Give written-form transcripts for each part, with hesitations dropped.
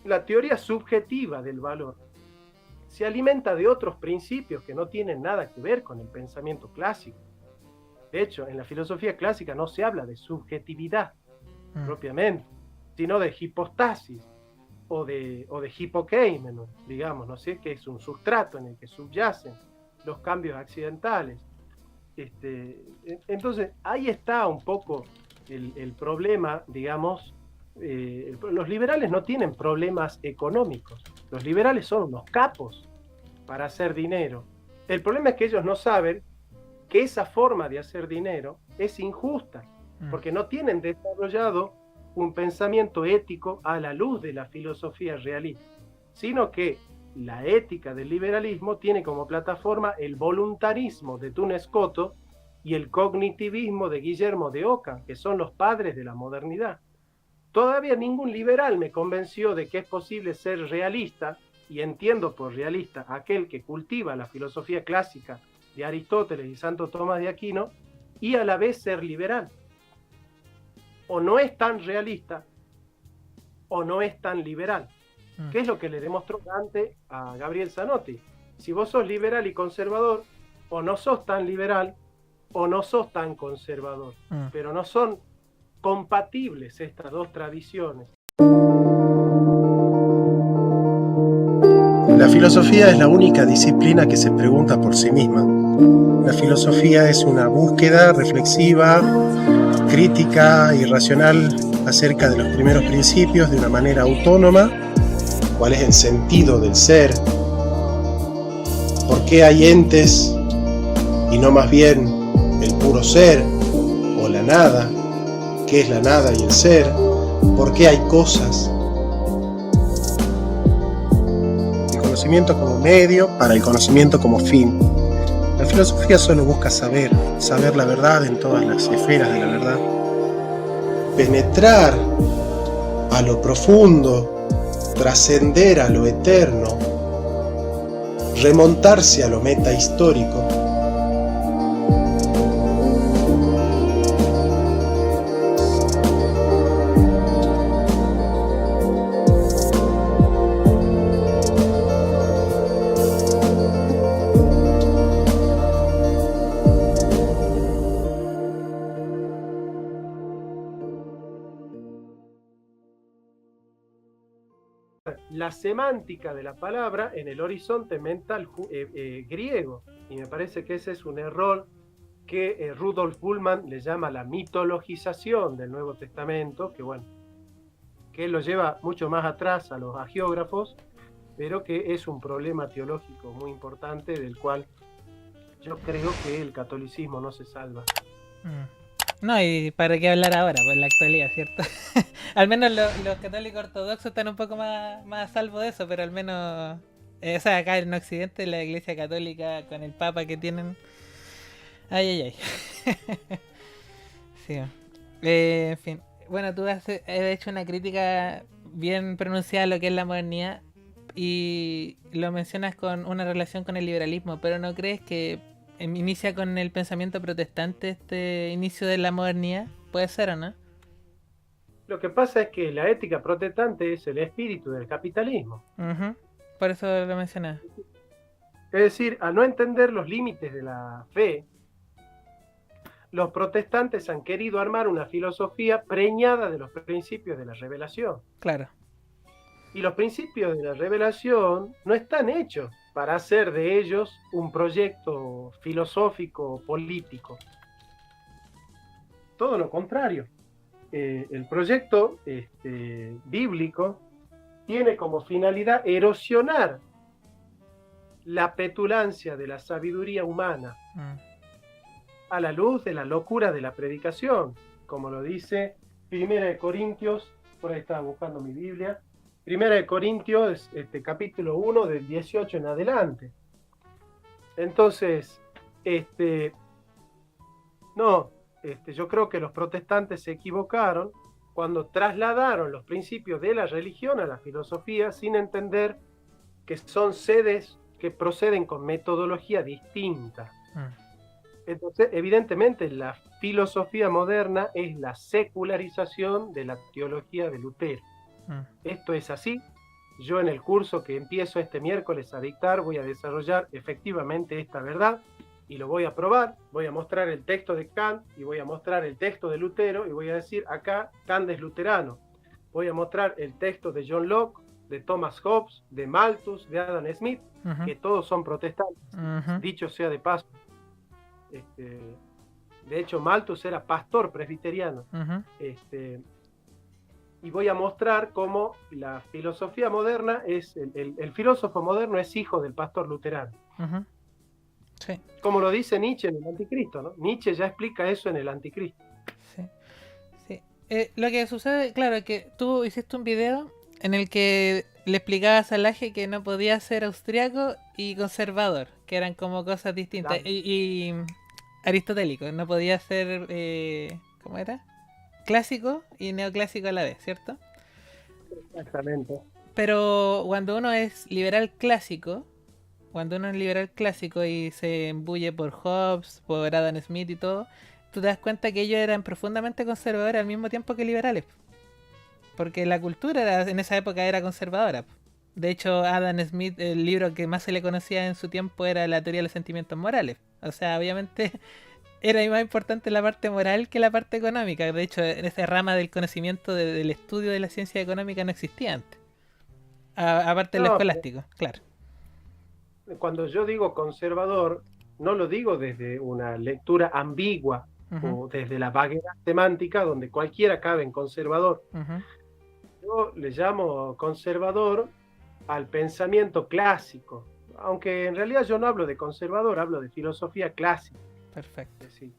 la teoría subjetiva del valor se alimenta de otros principios que no tienen nada que ver con el pensamiento clásico. De hecho, en la filosofía clásica no se habla de subjetividad propiamente, sino de hipostasis o de hipokeimen, digamos, no sé, que es un sustrato en el que subyacen los cambios accidentales. Entonces, ahí está un poco el problema, digamos. Los liberales no tienen problemas económicos, los liberales son unos capos para hacer dinero. El problema es que ellos no saben que esa forma de hacer dinero es injusta, porque no tienen desarrollado un pensamiento ético a la luz de la filosofía realista, sino que la ética del liberalismo tiene como plataforma el voluntarismo de Duns Scotus y el cognitivismo de Guillermo de Ockham, que son los padres de la modernidad. Todavía ningún liberal me convenció de que es posible ser realista, y entiendo por realista aquel que cultiva la filosofía clásica de Aristóteles y Santo Tomás de Aquino, y a la vez ser liberal. O no es tan realista, o no es tan liberal. ¿Qué es lo que le demostró Dante a Gabriel Zanotti? Si vos sos liberal y conservador, o no sos tan liberal, o no sos tan conservador. Pero no son compatibles estas dos tradiciones. La filosofía es la única disciplina que se pregunta por sí misma. La filosofía es una búsqueda reflexiva, crítica y racional acerca de los primeros principios de una manera autónoma. ¿Cuál es el sentido del ser? ¿Por qué hay entes y no más bien el puro ser o la nada? ¿Qué es la nada y el ser? ¿Por qué hay cosas? El conocimiento como medio para el conocimiento como fin. La filosofía solo busca saber la verdad en todas las esferas de la verdad. Penetrar a lo profundo, trascender a lo eterno, remontarse a lo metahistórico. La semántica de la palabra en el horizonte mental griego, y me parece que ese es un error que Rudolf Bultmann le llama la mitologización del Nuevo Testamento, que bueno, que lo lleva mucho más atrás a los hagiógrafos, pero que es un problema teológico muy importante del cual yo creo que el catolicismo no se salva. No, y para qué hablar ahora, pues la actualidad, ¿cierto? Al menos los católicos ortodoxos están un poco más a salvo de eso, pero al menos, o sea, acá en Occidente, la iglesia católica con el papa que tienen. Ay, ay, ay. Sí. En fin. Bueno, tú has hecho una crítica bien pronunciada a lo que es la modernidad y lo mencionas con una relación con el liberalismo, pero ¿no crees que inicia con el pensamiento protestante este inicio de la modernidad? ¿Puede ser o no? Lo que pasa es que la ética protestante es el espíritu del capitalismo. Por eso lo mencioné. Es decir, al no entender los límites de la fe, los protestantes han querido armar una filosofía preñada de los principios de la revelación. Claro. Y los principios de la revelación no están hechos para hacer de ellos un proyecto filosófico político. Todo lo contrario. El proyecto bíblico tiene como finalidad erosionar la petulancia de la sabiduría humana a la luz de la locura de la predicación, como lo dice 1 Corintios, por ahí estaba buscando mi Biblia, 1 Corintios capítulo 1 del 18 en adelante. Entonces, yo creo que los protestantes se equivocaron cuando trasladaron los principios de la religión a la filosofía sin entender que son sedes que proceden con metodología distinta. Entonces, evidentemente, la filosofía moderna es la secularización de la teología de Lutero. Esto es así, yo en el curso que empiezo este miércoles a dictar voy a desarrollar efectivamente esta verdad y lo voy a probar, voy a mostrar el texto de Kant y voy a mostrar el texto de Lutero y voy a decir acá Kant es luterano, voy a mostrar el texto de John Locke, de Thomas Hobbes, de Malthus, de Adam Smith, que todos son protestantes, dicho sea de paso. De hecho, Malthus era pastor presbiteriano. Y voy a mostrar cómo la filosofía moderna es, el filósofo moderno es hijo del pastor luterano. Sí. Como lo dice Nietzsche en el Anticristo, ¿no? Nietzsche ya explica eso en el Anticristo. Sí. Sí. Lo que sucede, claro, es que tú hiciste un video en el que le explicabas a Laje que no podía ser austriaco y conservador, que eran como cosas distintas. Claro. Y aristotélico, no podía ser, ¿cómo era? Clásico y neoclásico a la vez, ¿cierto? Exactamente. Pero cuando uno es liberal clásico y se embulle por Hobbes, por Adam Smith y todo, tú te das cuenta que ellos eran profundamente conservadores al mismo tiempo que liberales. Porque la cultura en esa época era conservadora. De hecho, Adam Smith, el libro que más se le conocía en su tiempo era La teoría de los sentimientos morales. O sea, obviamente era más importante la parte moral que la parte económica. De hecho, en esa rama del conocimiento del estudio de la ciencia económica no existía antes. Aparte de lo escolástico, claro. Cuando yo digo conservador, no lo digo desde una lectura ambigua o desde la vaguedad semántica donde cualquiera cabe en conservador. Yo le llamo conservador al pensamiento clásico, aunque en realidad yo no hablo de conservador, hablo de filosofía clásica. Perfecto. Es decir,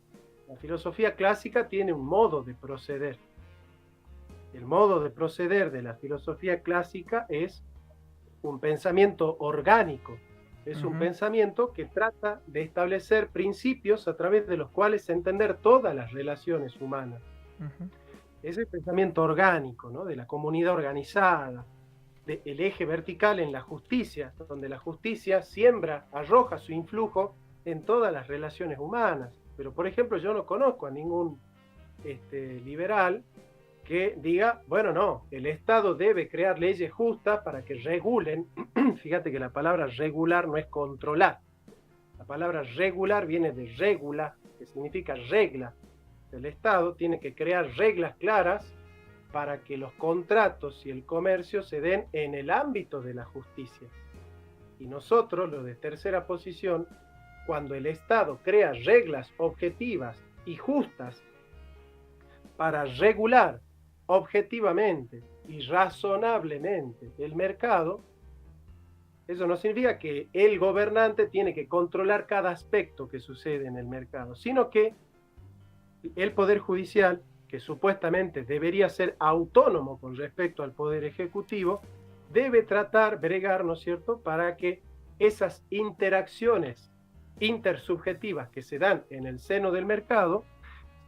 la filosofía clásica tiene un modo de proceder. El modo de proceder de la filosofía clásica es un pensamiento orgánico. Es un pensamiento que trata de establecer principios a través de los cuales entender todas las relaciones humanas. Es el pensamiento orgánico, ¿no? De la comunidad organizada, del eje vertical en la justicia, donde la justicia siembra, arroja su influjo en todas las relaciones humanas. Pero, por ejemplo, yo no conozco a ningún liberal que diga, bueno, no, el Estado debe crear leyes justas para que regulen. Fíjate que la palabra regular no es controlar. La palabra regular viene de regula, que significa regla. El Estado tiene que crear reglas claras para que los contratos y el comercio se den en el ámbito de la justicia. Y nosotros, los de tercera posición, cuando el Estado crea reglas objetivas y justas para regular objetivamente y razonablemente el mercado, eso no significa que el gobernante tiene que controlar cada aspecto que sucede en el mercado, sino que el Poder Judicial, que supuestamente debería ser autónomo con respecto al Poder Ejecutivo, debe bregar, ¿no es cierto?, para que esas interacciones intersubjetivas que se dan en el seno del mercado,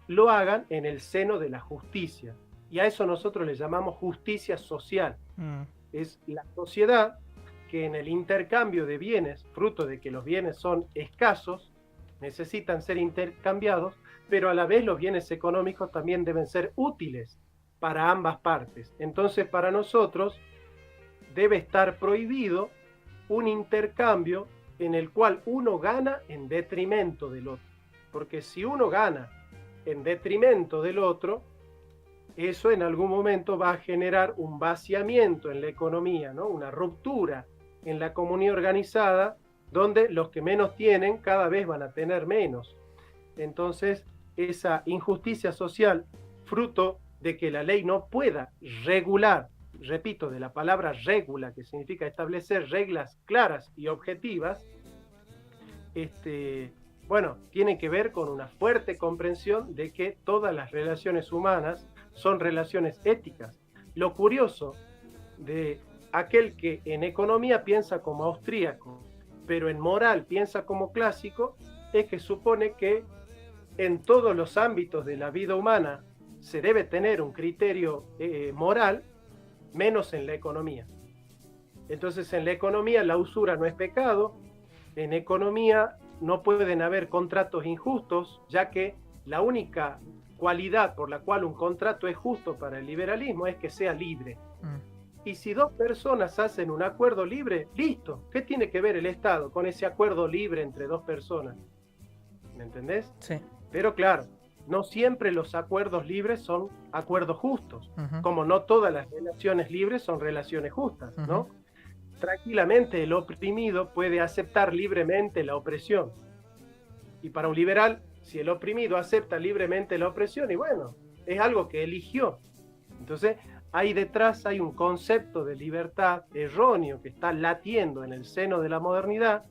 lo hagan en el seno de la justicia. Y a eso nosotros le llamamos justicia social. Es la sociedad que en el intercambio de bienes, fruto de que los bienes son escasos, necesitan ser intercambiados, pero a la vez los bienes económicos también deben ser útiles para ambas partes. Entonces, para nosotros debe estar prohibido un intercambio en el cual uno gana en detrimento del otro. Porque si uno gana en detrimento del otro, eso en algún momento va a generar un vaciamiento en la economía, ¿no? Una ruptura en la comunidad organizada, donde los que menos tienen cada vez van a tener menos. Entonces, esa injusticia social, fruto de que la ley no pueda regular, repito, de la palabra regula, que significa establecer reglas claras y objetivas, bueno, tiene que ver con una fuerte comprensión de que todas las relaciones humanas son relaciones éticas. Lo curioso de aquel que en economía piensa como austríaco, pero en moral piensa como clásico, es que supone que en todos los ámbitos de la vida humana se debe tener un criterio moral, menos en la economía. Entonces, en la economía la usura no es pecado, en economía no pueden haber contratos injustos, ya que la única cualidad por la cual un contrato es justo para el liberalismo es que sea libre. Y si dos personas hacen un acuerdo libre, listo. ¿Qué tiene que ver el Estado con ese acuerdo libre entre dos personas? ¿Me entendés? Sí. Pero claro, no siempre los acuerdos libres son acuerdos justos, Ujú. como no todas las relaciones libres son relaciones justas, ¿no? Ujú. Tranquilamente el oprimido puede aceptar libremente la opresión. Y para un liberal, si el oprimido acepta libremente la opresión, y bueno, es algo que eligió. Entonces, ahí detrás hay un concepto de libertad erróneo que está latiendo en el seno de la modernidad,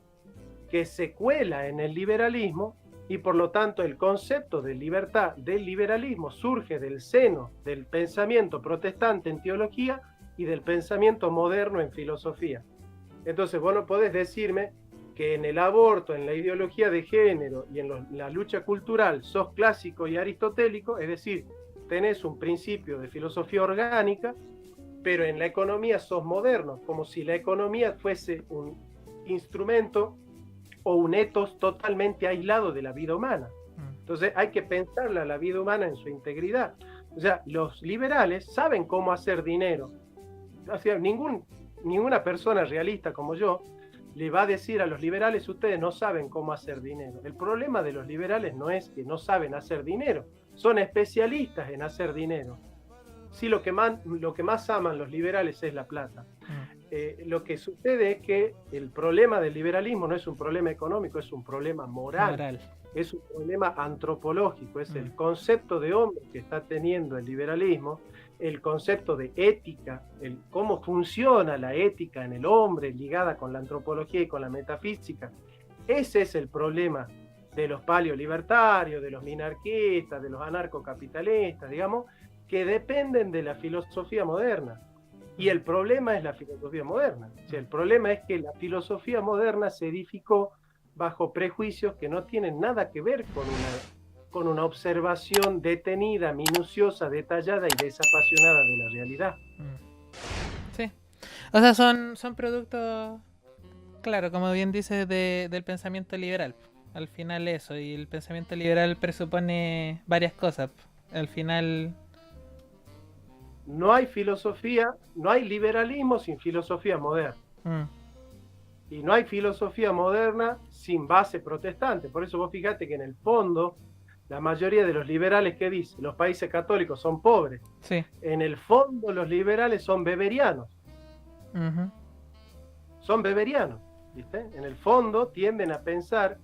que se cuela en el liberalismo, y por lo tanto el concepto de libertad del liberalismo surge del seno del pensamiento protestante en teología y del pensamiento moderno en filosofía. Entonces vos no podés decirme que en el aborto, en la ideología de género y en la lucha cultural sos clásico y aristotélico, es decir, tenés un principio de filosofía orgánica, pero en la economía sos moderno, como si la economía fuese un instrumento o un etos totalmente aislado de la vida humana. Entonces hay que pensarla la vida humana en su integridad. O sea, los liberales saben cómo hacer dinero. O sea, ninguna persona realista como yo le va a decir a los liberales, ustedes no saben cómo hacer dinero. El problema de los liberales no es que no saben hacer dinero, son especialistas en hacer dinero. Sí, lo que más aman los liberales es la plata. Lo que sucede es que el problema del liberalismo no es un problema económico, es un problema moral. Es un problema antropológico, es el concepto de hombre que está teniendo el liberalismo, el concepto de ética, cómo funciona la ética en el hombre ligada con la antropología y con la metafísica. Ese es el problema de los paleolibertarios, de los minarquistas, de los anarcocapitalistas, digamos, que dependen de la filosofía moderna. Y el problema es la filosofía moderna. O sea, el problema es que la filosofía moderna se edificó bajo prejuicios que no tienen nada que ver con una observación detenida, minuciosa, detallada y desapasionada de la realidad. Sí. O sea, son productos, claro, como bien dices, del pensamiento liberal. Al final eso, y el pensamiento liberal presupone varias cosas. Al final... No hay filosofía, no hay liberalismo sin filosofía moderna. Y no hay filosofía moderna sin base protestante. Por eso vos fíjate que en el fondo, la mayoría de los liberales que dicen, los países católicos son pobres. Sí. En el fondo los liberales son beberianos. Son beberianos, ¿viste? En el fondo tienden a pensar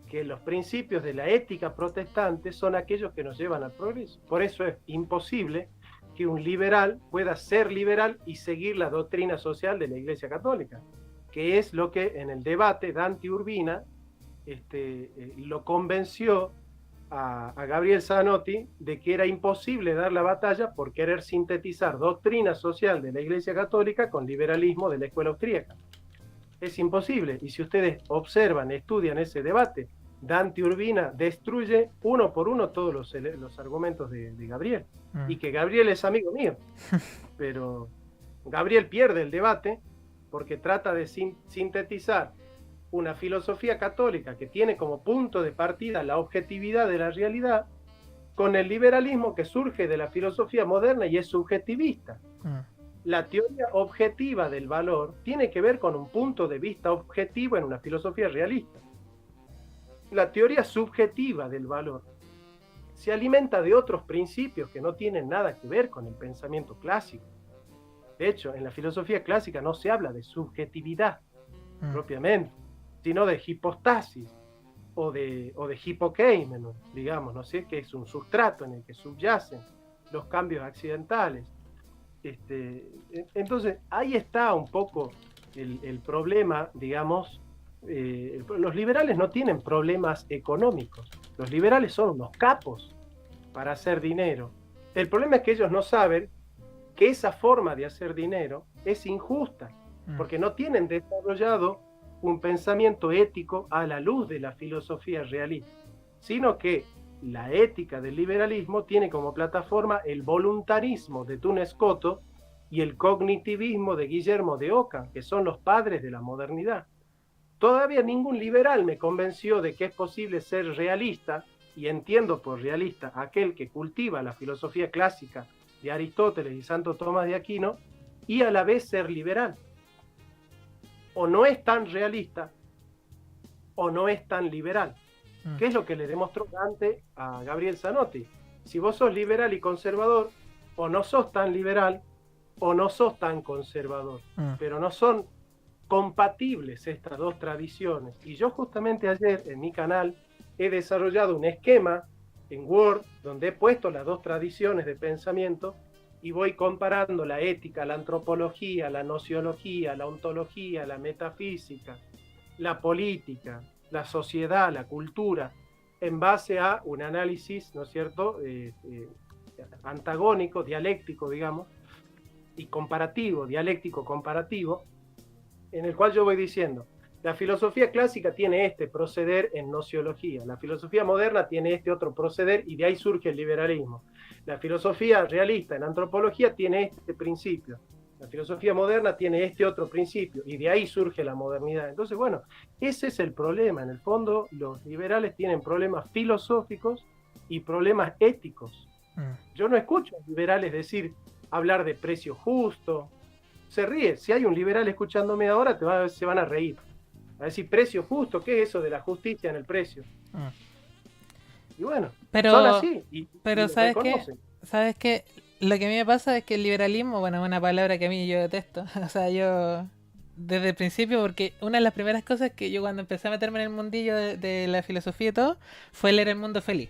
que los principios de la ética protestante son aquellos que nos llevan al progreso. Por eso es imposible que un liberal pueda ser liberal y seguir la doctrina social de la Iglesia Católica, que es lo que en el debate Dante Urbina lo convenció a Gabriel Zanotti de que era imposible dar la batalla por querer sintetizar doctrina social de la Iglesia Católica con liberalismo de la escuela austríaca. Es imposible, y si ustedes observan, estudian ese debate, Dante Urbina destruye uno por uno todos los argumentos de Gabriel, y que Gabriel es amigo mío, pero Gabriel pierde el debate porque trata de sintetizar una filosofía católica que tiene como punto de partida la objetividad de la realidad con el liberalismo que surge de la filosofía moderna y es subjetivista. La teoría objetiva del valor tiene que ver con un punto de vista objetivo en una filosofía realista. La teoría subjetiva del valor se alimenta de otros principios que no tienen nada que ver con el pensamiento clásico. De hecho, en la filosofía clásica no se habla de subjetividad propiamente, sino de hipostasis o de hipokeimen, digamos, ¿no sé? Que es un sustrato en el que subyacen los cambios accidentales. Entonces, ahí está un poco el problema, digamos. Los liberales no tienen problemas económicos, los liberales son unos capos para hacer dinero. El problema es que ellos no saben que esa forma de hacer dinero es injusta, porque no tienen desarrollado un pensamiento ético a la luz de la filosofía realista, sino que la ética del liberalismo tiene como plataforma el voluntarismo de Duns Scotus y el cognitivismo de Guillermo de Ockham, que son los padres de la modernidad. Todavía ningún liberal me convenció de que es posible ser realista, y entiendo por realista aquel que cultiva la filosofía clásica de Aristóteles y Santo Tomás de Aquino, y a la vez ser liberal. O no es tan realista o no es tan liberal. ¿Qué es lo que le demostró Dante a Gabriel Zanotti? Si vos sos liberal y conservador, o no sos tan liberal o no sos tan conservador, pero no son compatibles estas dos tradiciones. Y yo justamente ayer en mi canal he desarrollado un esquema en Word donde he puesto las dos tradiciones de pensamiento y voy comparando la ética, la antropología, la nociología, la ontología, la metafísica, la política, la sociedad, la cultura, en base a un análisis, ¿no es cierto?, antagónico, dialéctico, digamos, y comparativo, dialéctico comparativo, en el cual yo voy diciendo, la filosofía clásica tiene este proceder en nociología, la filosofía moderna tiene este otro proceder y de ahí surge el liberalismo. La filosofía realista en antropología tiene este principio, la filosofía moderna tiene este otro principio y de ahí surge la modernidad. Entonces, bueno, ese es el problema. En el fondo, los liberales tienen problemas filosóficos y problemas éticos. Yo no escucho a liberales hablar de precio justo. Se ríe. Si hay un liberal escuchándome ahora, se van a reír. A decir, precio justo, ¿qué es eso de la justicia en el precio? Y bueno, son así. Pero ¿sabes qué? ¿Sabes qué? Lo que a mí me pasa es que el liberalismo, bueno, es una palabra que a mí yo detesto. O sea, yo desde el principio, porque una de las primeras cosas que yo cuando empecé a meterme en el mundillo de la filosofía y todo, fue leer El Mundo Feliz.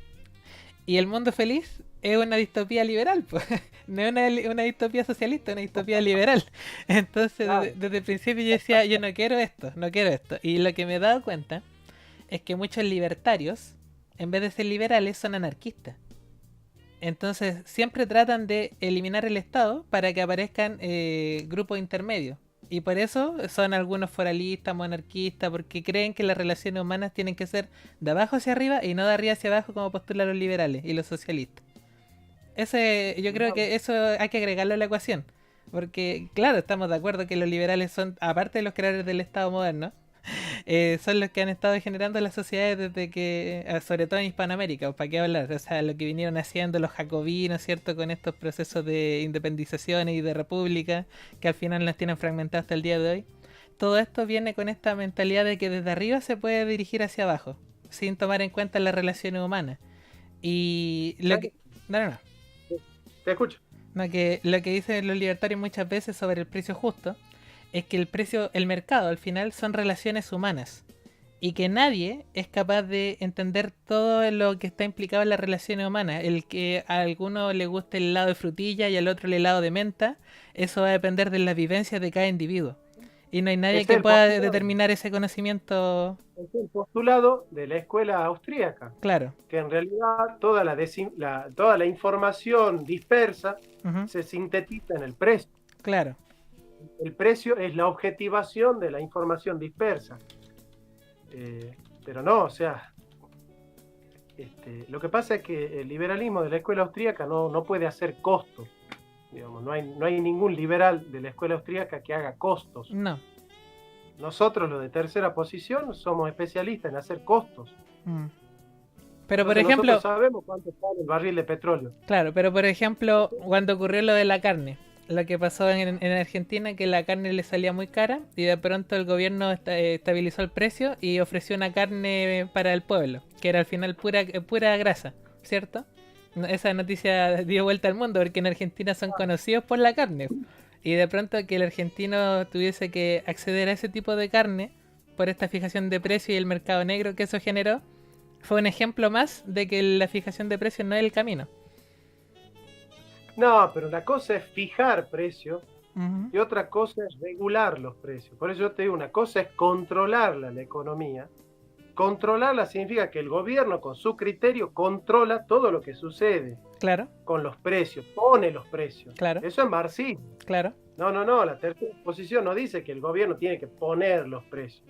Y El Mundo Feliz es una distopía liberal, pues. No es una distopía socialista, es una distopía liberal. Entonces, desde el principio yo decía, yo no quiero esto, no quiero esto. Y lo que me he dado cuenta es que muchos libertarios, en vez de ser liberales, son anarquistas. Entonces siempre tratan de eliminar el Estado para que aparezcan grupos intermedios. Y por eso son algunos foralistas, monarquistas, porque creen que las relaciones humanas tienen que ser de abajo hacia arriba y no de arriba hacia abajo como postulan los liberales y los socialistas. Yo creo que eso hay que agregarlo a la ecuación. Porque, claro, estamos de acuerdo que los liberales son, aparte de los creadores del Estado moderno, son los que han estado generando las sociedades desde que, sobre todo en Hispanoamérica, ¿para qué hablar? O sea, lo que vinieron haciendo los jacobinos, ¿cierto? Con estos procesos de independización y de república, que al final nos tienen fragmentados hasta el día de hoy. Todo esto viene con esta mentalidad de que desde arriba se puede dirigir hacia abajo, sin tomar en cuenta las relaciones humanas. Y lo que... No. Te escucho. No, que lo que dicen los libertarios muchas veces sobre el precio justo es que el mercado al final son relaciones humanas y que nadie es capaz de entender todo lo que está implicado en las relaciones humanas. El que a alguno le guste el helado de frutilla y al otro el helado de menta, eso va a depender de las vivencias de cada individuo. Y no hay nadie que pueda determinar ese conocimiento. Es el postulado de la escuela austríaca. Claro. Que en realidad toda la información dispersa se sintetiza en el precio. Claro. El precio es la objetivación de la información dispersa. Pero no, o sea, lo que pasa es que el liberalismo de la escuela austríaca no puede hacer costos. Digamos, no hay ningún liberal de la escuela austríaca que haga costos. No. Nosotros, los de tercera posición, somos especialistas en hacer costos. Pero entonces, por ejemplo, nosotros sabemos cuánto está el barril de petróleo. Claro, pero por ejemplo, cuando ocurrió lo de la carne, lo que pasó en Argentina, que la carne le salía muy cara y de pronto el gobierno estabilizó el precio y ofreció una carne para el pueblo, que era al final pura grasa, ¿cierto? Esa noticia dio vuelta al mundo porque en Argentina son conocidos por la carne. Y de pronto que el argentino tuviese que acceder a ese tipo de carne por esta fijación de precio y el mercado negro que eso generó, fue un ejemplo más de que la fijación de precios no es el camino. No, pero una cosa es fijar precios y otra cosa es regular los precios. Por eso yo te digo, una cosa es controlarla, la economía. Controlarla significa que el gobierno con su criterio controla todo lo que sucede. Claro. Con los precios, pone los precios. Claro. Eso es marxismo. Claro. No, la tercera posición no dice que el gobierno tiene que poner los precios.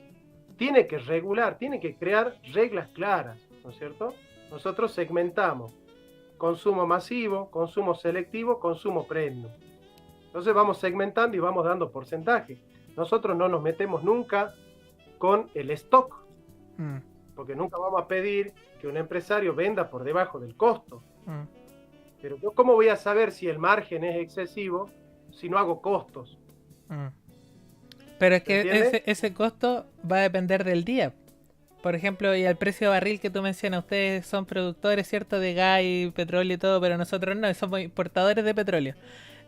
Tiene que regular, tiene que crear reglas claras, ¿no es cierto? Nosotros segmentamos consumo masivo, consumo selectivo, consumo premium. Entonces vamos segmentando y vamos dando porcentaje. Nosotros no nos metemos nunca con el stock, porque nunca vamos a pedir que un empresario venda por debajo del costo. Pero yo, ¿cómo voy a saber si el margen es excesivo si no hago costos? Mm. Pero es que ¿Entiendes? ese costo va a depender del día. Por ejemplo, y al precio barril que tú mencionas, ustedes son productores, ¿cierto? De gas y petróleo y todo, pero nosotros no, somos importadores de petróleo.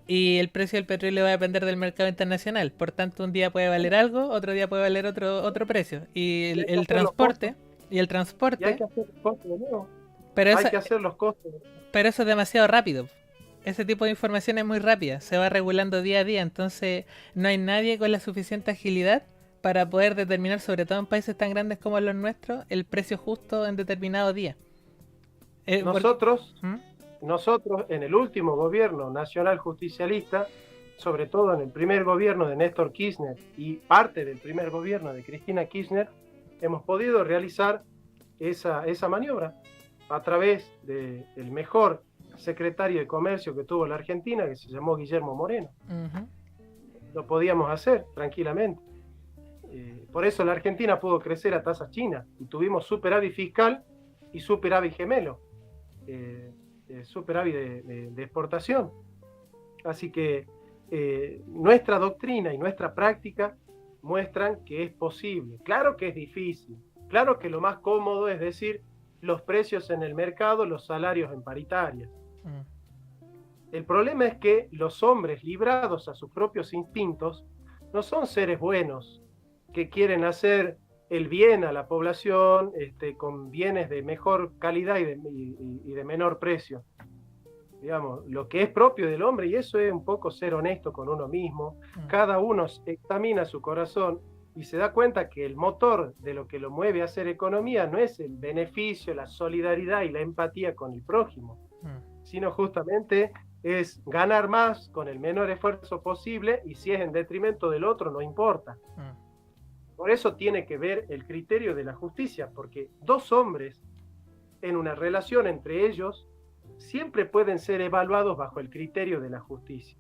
Y el precio del petróleo va a depender del mercado internacional. Por tanto, un día puede valer algo, otro día puede valer otro precio. Y Y hay que hacer los costos. el Y hay transporte, que hacer los costos de nuevo. pero Hay eso, que hacer los costos. pero eso es demasiado rápido. Ese tipo de información es muy rápida, se va regulando día a día, entonces no hay nadie con la suficiente agilidad para poder determinar, sobre todo en países tan grandes como los nuestros, el precio justo en determinado día. Porque... Nosotros, ¿Mm? nosotros en el último gobierno nacional justicialista, sobre todo en el primer gobierno de Néstor Kirchner y parte del primer gobierno de Cristina Kirchner, hemos podido realizar esa maniobra a través del mejor secretario de Comercio que tuvo la Argentina, que se llamó Guillermo Moreno. Uh-huh. Lo podíamos hacer tranquilamente. Por eso la Argentina pudo crecer a tasas chinas y tuvimos superávit fiscal y superávit gemelo, superávit de exportación. Así que nuestra doctrina y nuestra práctica muestran que es posible. Claro que es difícil, claro que lo más cómodo es decir los precios en el mercado, los salarios en paritarias. El problema es que los hombres librados a sus propios instintos no son seres buenos que quieren hacer el bien a la población con bienes de mejor calidad y de menor precio. Digamos, lo que es propio del hombre, y eso es un poco ser honesto con uno mismo, cada uno examina su corazón y se da cuenta que el motor de lo que lo mueve a hacer economía no es el beneficio, la solidaridad y la empatía con el prójimo, sino justamente es ganar más con el menor esfuerzo posible, y si es en detrimento del otro no importa. Por eso tiene que ver el criterio de la justicia, porque dos hombres en una relación entre ellos siempre pueden ser evaluados bajo el criterio de la justicia.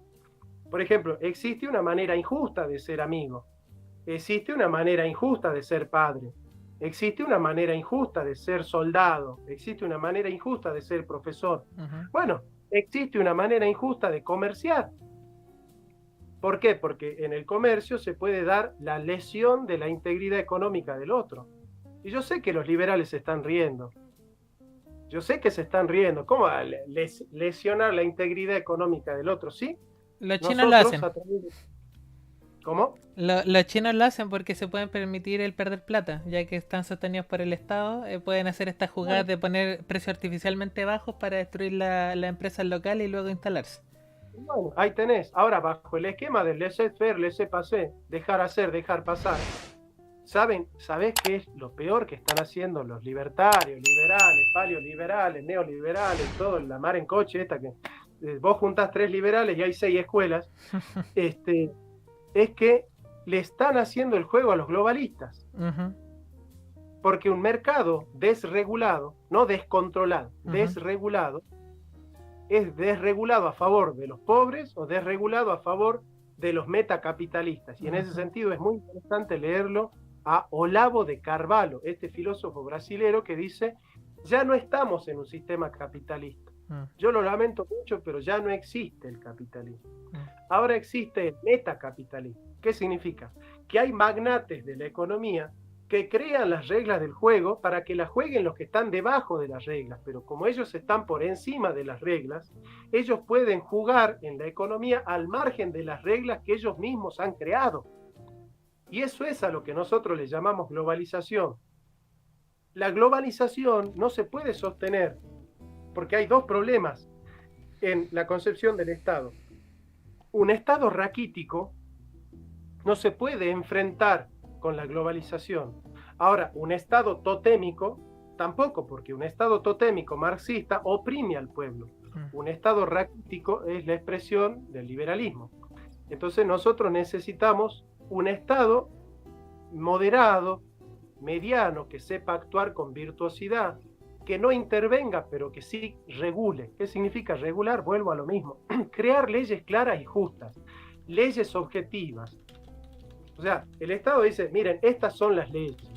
Por ejemplo, existe una manera injusta de ser amigo, existe una manera injusta de ser padre, existe una manera injusta de ser soldado, existe una manera injusta de ser profesor. Bueno, existe una manera injusta de comerciar. ¿Por qué? Porque en el comercio se puede dar la lesión de la integridad económica del otro. Y yo sé que los liberales se están riendo. Yo sé que se están riendo. ¿Cómo lesionar la integridad económica del otro? ¿Sí? Los chinos lo hacen. ¿Cómo? Los chinos lo hacen porque se pueden permitir el perder plata, ya que están sostenidos por el Estado. Pueden hacer estas jugadas de poner precios artificialmente bajos para destruir la empresa local y luego instalarse. Bueno, ahí tenés. Ahora, bajo el esquema del laissez-faire, laissez-passer, dejar hacer, dejar pasar, ¿sabés qué es lo peor que están haciendo los libertarios, liberales, paleoliberales, neoliberales, todo la mar en coche esta que vos juntás 3 liberales y hay 6 escuelas? Es que le están haciendo el juego a los globalistas. Porque un mercado desregulado, no descontrolado, desregulado, es desregulado a favor de los pobres o desregulado a favor de los metacapitalistas. Y en ese sentido es muy interesante leerlo a Olavo de Carvalho, este filósofo brasilero que dice: ya no estamos en un sistema capitalista. Yo lo lamento mucho, pero ya no existe el capitalismo. Ahora existe el metacapitalismo. ¿Qué significa? Que hay magnates de la economía que crean las reglas del juego para que las jueguen los que están debajo de las reglas, pero como ellos están por encima de las reglas, ellos pueden jugar en la economía al margen de las reglas que ellos mismos han creado. Y eso es a lo que nosotros le llamamos globalización. La globalización no se puede sostener porque hay dos problemas en la concepción del Estado. Un Estado raquítico no se puede enfrentar con la globalización. Ahora, un Estado totémico tampoco, porque un Estado totémico marxista oprime al pueblo. Un Estado raquítico es la expresión del liberalismo. Entonces nosotros necesitamos un Estado moderado, mediano, que sepa actuar con virtuosidad, que no intervenga, pero que sí regule. ¿Qué significa regular? Vuelvo a lo mismo. Crear leyes claras y justas, leyes objetivas. O sea, el Estado dice: miren, estas son las leyes.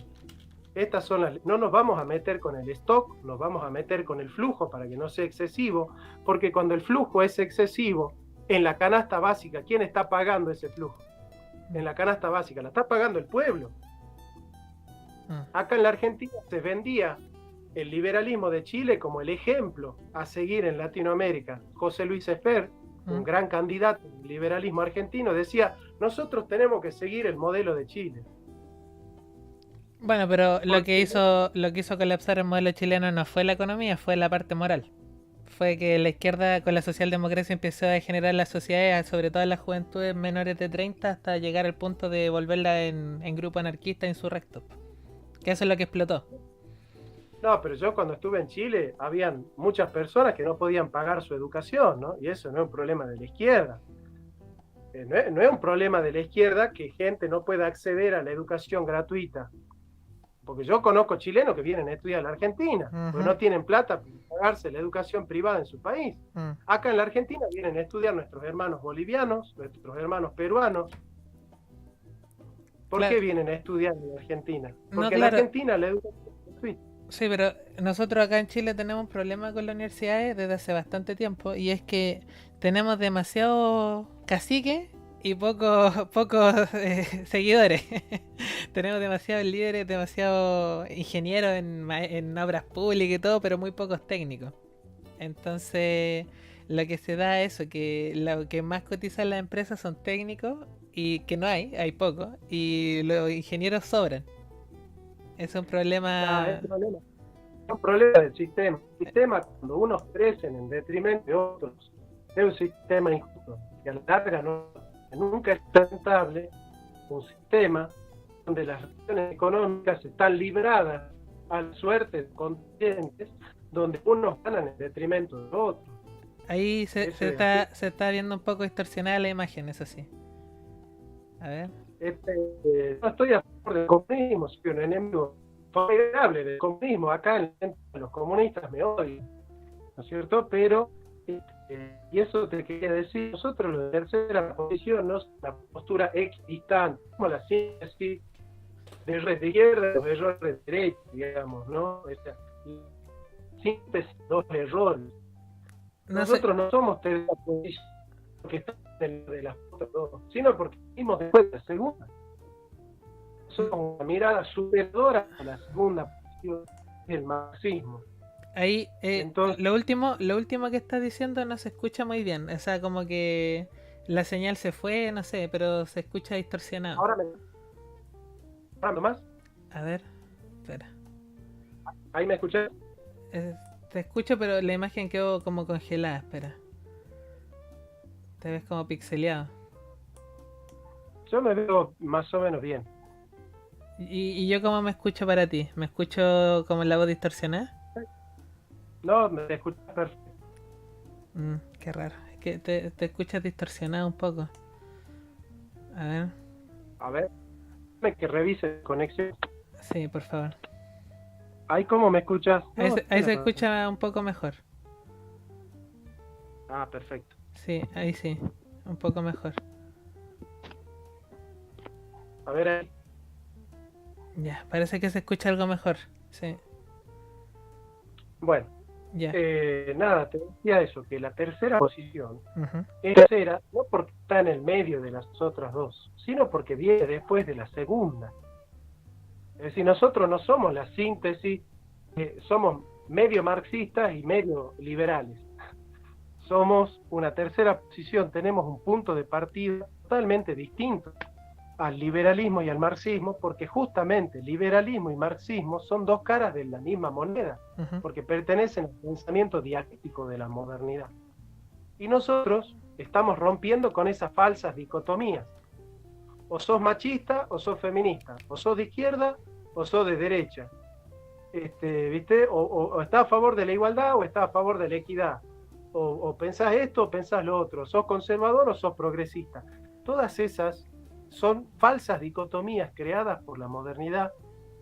No nos vamos a meter con el stock, nos vamos a meter con el flujo para que no sea excesivo, porque cuando el flujo es excesivo, en la canasta básica, ¿quién está pagando ese flujo? en la canasta básica, la está pagando el pueblo. Acá en la Argentina se vendía el liberalismo de Chile como el ejemplo a seguir en Latinoamérica. José Luis Esper, un gran candidato del liberalismo argentino, decía, nosotros tenemos que seguir el modelo de Chile. Bueno, pero lo que hizo colapsar el modelo chileno no fue la economía, fue la parte moral. Fue que la izquierda con la socialdemocracia empezó a degenerar las sociedades, sobre todo en las juventudes menores de 30, hasta llegar al punto de volverla en grupo anarquista insurrecto. Que eso es lo que explotó. No, pero yo cuando estuve en Chile, habían muchas personas que no podían pagar su educación, ¿no? Y eso no es un problema de la izquierda. No es un problema de la izquierda que gente no pueda acceder a la educación gratuita. Porque yo conozco chilenos que vienen a estudiar en la Argentina, porque no tienen plata para pagarse la educación privada en su país. Acá en la Argentina vienen a estudiar nuestros hermanos bolivianos, nuestros hermanos peruanos. ¿Por qué vienen a estudiar en la Argentina? Porque en la Argentina la educación es gratuita. Sí, pero nosotros acá en Chile tenemos un problema con las universidades desde hace bastante tiempo, y es que tenemos demasiado caciques y pocos seguidores. Tenemos demasiados líderes, demasiados ingenieros en obras públicas y todo, pero muy pocos técnicos. Entonces, lo que se da es eso, que lo que más cotiza en las empresas son técnicos, y que no hay pocos, y los ingenieros sobran. Es un problema. Es un problema del sistema. El sistema, cuando unos crecen en detrimento de otros, es un sistema injusto, que a la larga nunca es sustentable. Un sistema donde las relaciones económicas están libradas a la suerte de contingentes, donde unos ganan en detrimento de otros. Ahí se está viendo un poco distorsionada la imagen, eso sí. A ver. No estoy a favor del comunismo, soy un enemigo formidable del comunismo. Acá los comunistas me odian, ¿no es cierto? Pero, y eso te quería decir, nosotros los de tercera posición, no es la postura equidistante, como la síntesis de errores de izquierda y los errores de derecha, digamos, ¿no? Esa síntesis de dos errores. Nosotros no somos tercera posición porque estamos de las otras dos, sino porque vimos después de la segunda. Somos una mirada superadora a la segunda posición del marxismo. Ahí, entonces, lo último que estás diciendo no se escucha muy bien. O sea, como que la señal se fue, no sé, pero se escucha distorsionado. Ahora más. A ver, espera. ¿Ahí me escuchas? Te escucho, pero la imagen quedó como congelada, espera. Te ves como pixeleado. Yo me veo más o menos bien. ¿Y yo cómo me escucho para ti? ¿Me escucho como la voz distorsionada? No, me escuchas perfecto. Qué raro. Es que te escuchas distorsionado un poco. A ver. A ver. Que revise conexión. Sí, por favor. ¿Ahí cómo me escuchas? Ahí se escucha un poco mejor. Ah, perfecto. Sí, ahí sí. Un poco mejor. A ver ahí. Ya, parece que se escucha algo mejor. Sí. Bueno. Ya. Nada, te decía eso, que la tercera posición es tercera, no porque está en el medio de las otras dos, sino porque viene después de la segunda. Es decir, nosotros no somos la síntesis, somos medio marxistas y medio liberales. Somos una tercera posición, tenemos un punto de partida totalmente distinto al liberalismo y al marxismo, porque justamente liberalismo y marxismo son dos caras de la misma moneda, porque pertenecen al pensamiento dialéctico de la modernidad. Y nosotros estamos rompiendo con esas falsas dicotomías. O sos machista o sos feminista, o sos de izquierda o sos de derecha. ¿Viste? O estás a favor de la igualdad o estás a favor de la equidad. O pensás esto o pensás lo otro. Sos conservador o sos progresista. Todas esas son falsas dicotomías creadas por la modernidad,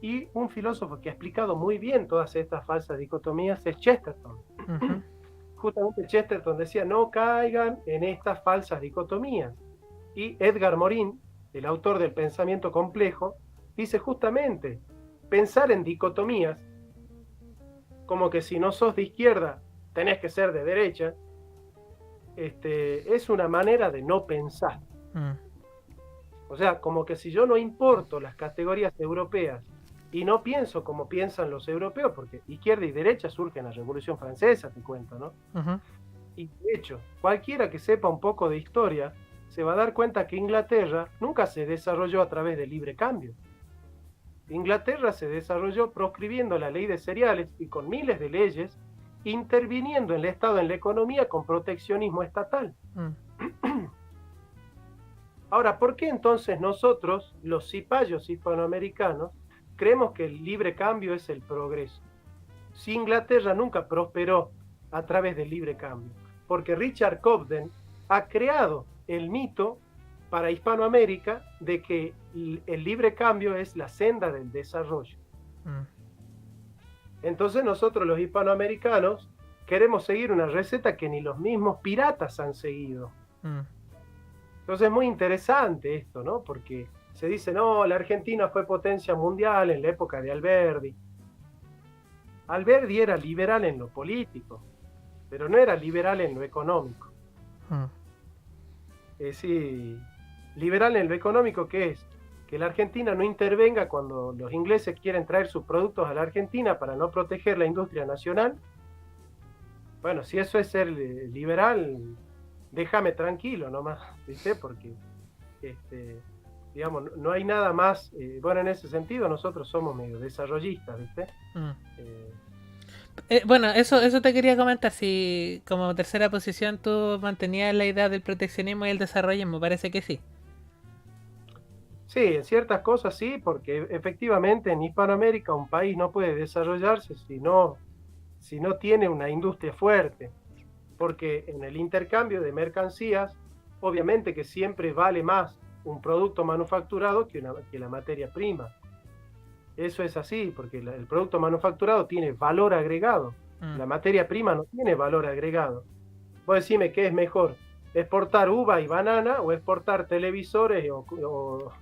y un filósofo que ha explicado muy bien todas estas falsas dicotomías es Chesterton. Justamente Chesterton decía, no caigan en estas falsas dicotomías. Y Edgar Morin, el autor del Pensamiento Complejo, dice justamente, pensar en dicotomías, como que si no sos de izquierda, tenés que ser de derecha, es una manera de no pensar. O sea, como que si yo no importo las categorías europeas y no pienso como piensan los europeos, porque izquierda y derecha surge en la Revolución Francesa, te cuento, ¿no? Ujú. Y de hecho, cualquiera que sepa un poco de historia se va a dar cuenta que Inglaterra nunca se desarrolló a través del libre cambio. Inglaterra se desarrolló proscribiendo la ley de cereales y con miles de leyes, interviniendo en el Estado, en la economía, con proteccionismo estatal. Mm. Ahora, ¿por qué entonces nosotros, los cipayos hispanoamericanos, creemos que el libre cambio es el progreso? Si Inglaterra nunca prosperó a través del libre cambio, porque Richard Cobden ha creado el mito para Hispanoamérica de que el libre cambio es la senda del desarrollo. Mm. Entonces nosotros los hispanoamericanos queremos seguir una receta que ni los mismos piratas han seguido. Mm. Entonces es muy interesante esto, ¿no? Porque se dice, no, la Argentina fue potencia mundial en la época de Alberdi. Alberdi era liberal en lo político, pero no era liberal en lo económico. Mm. Es decir, liberal en lo económico, ¿qué es? Que la Argentina no intervenga cuando los ingleses quieren traer sus productos a la Argentina para no proteger la industria nacional. Bueno, si eso es ser liberal, déjame tranquilo nomás, ¿viste? Porque, digamos, no hay nada más, bueno, en ese sentido nosotros somos medio desarrollistas, ¿viste? Mm. Bueno, eso te quería comentar, si como tercera posición tú mantenías la idea del proteccionismo y el desarrollismo, parece que sí. Sí, en ciertas cosas sí, porque efectivamente en Hispanoamérica un país no puede desarrollarse si no tiene una industria fuerte, porque en el intercambio de mercancías, obviamente que siempre vale más un producto manufacturado que la materia prima. Eso es así, porque el producto manufacturado tiene valor agregado. La materia prima no tiene valor agregado. Vos decime qué es mejor, exportar uva y banana o exportar televisores o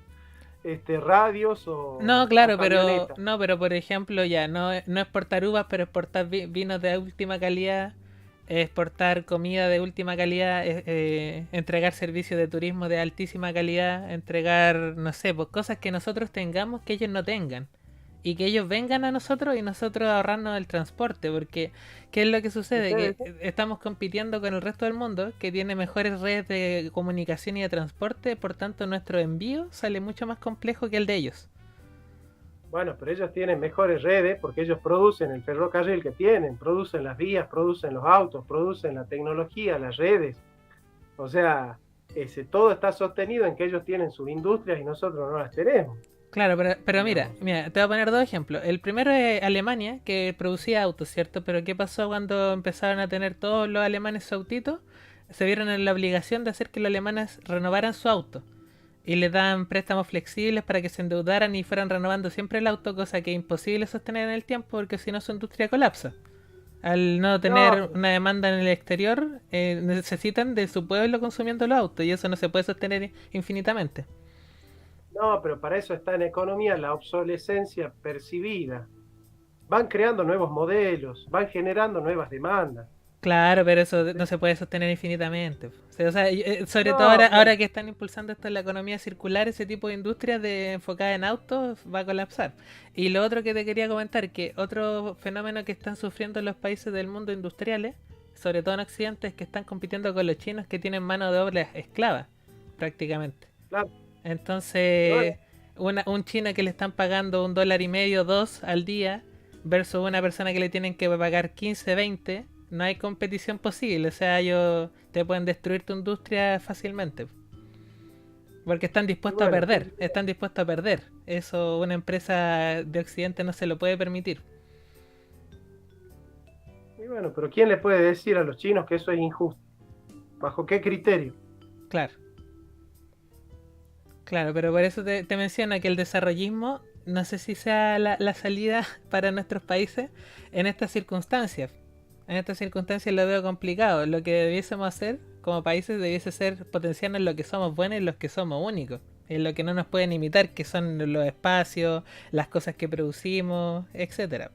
radios o No, claro, camionetas. pero por ejemplo ya, no exportar uvas, pero exportar vinos de última calidad, exportar comida de última calidad, entregar servicios de turismo de altísima calidad, entregar, no sé, pues cosas que nosotros tengamos que ellos no tengan. Y que ellos vengan a nosotros y nosotros ahorrarnos el transporte, porque ¿qué es lo que sucede? Que estamos compitiendo con el resto del mundo, que tiene mejores redes de comunicación y de transporte, por tanto nuestro envío sale mucho más complejo que el de ellos. Bueno, pero ellos tienen mejores redes porque ellos producen el ferrocarril que tienen, producen las vías, producen los autos, producen la tecnología, las redes. O sea, todo está sostenido en que ellos tienen sus industrias y nosotros no las tenemos. Claro, pero mira, te voy a poner dos ejemplos. El primero es Alemania, que producía autos, ¿cierto? Pero ¿qué pasó cuando empezaron a tener todos los alemanes su autito? Se vieron en la obligación de hacer que los alemanes renovaran su auto. Y les dan préstamos flexibles para que se endeudaran y fueran renovando siempre el auto, cosa que es imposible sostener en el tiempo porque si no su industria colapsa. Al no tener una demanda en el exterior, necesitan de su pueblo consumiendo los autos y eso no se puede sostener infinitamente. No, pero para eso está en economía la obsolescencia percibida. Van creando nuevos modelos, van generando nuevas demandas. Claro, pero eso no se puede sostener infinitamente. O sea, sobre No, todo ahora que están impulsando esto en la economía circular, ese tipo de industrias enfocadas en autos va a colapsar. Y lo otro que te quería comentar, que otro fenómeno que están sufriendo los países del mundo industriales, sobre todo en Occidente, es que están compitiendo con los chinos que tienen mano de obra esclava, prácticamente. claro. Entonces, un chino que le están pagando $1.50, $2 al día, versus una persona que le tienen que pagar 15, 20, no hay competición posible. O sea, ellos te pueden destruir tu industria fácilmente. Porque están dispuestos a perder. Están dispuestos a perder. Eso una empresa de Occidente no se lo puede permitir. Y bueno, pero ¿quién le puede decir a los chinos que eso es injusto? ¿Bajo qué criterio? Claro. Claro, pero por eso te menciono que el desarrollismo no sé si sea la salida para nuestros países en estas circunstancias. En estas circunstancias lo veo complicado. Lo que debiésemos hacer como países debiese ser potenciarnos en lo que somos buenos y en los que somos únicos. En lo que no nos pueden imitar, que son los espacios, las cosas que producimos, etcétera.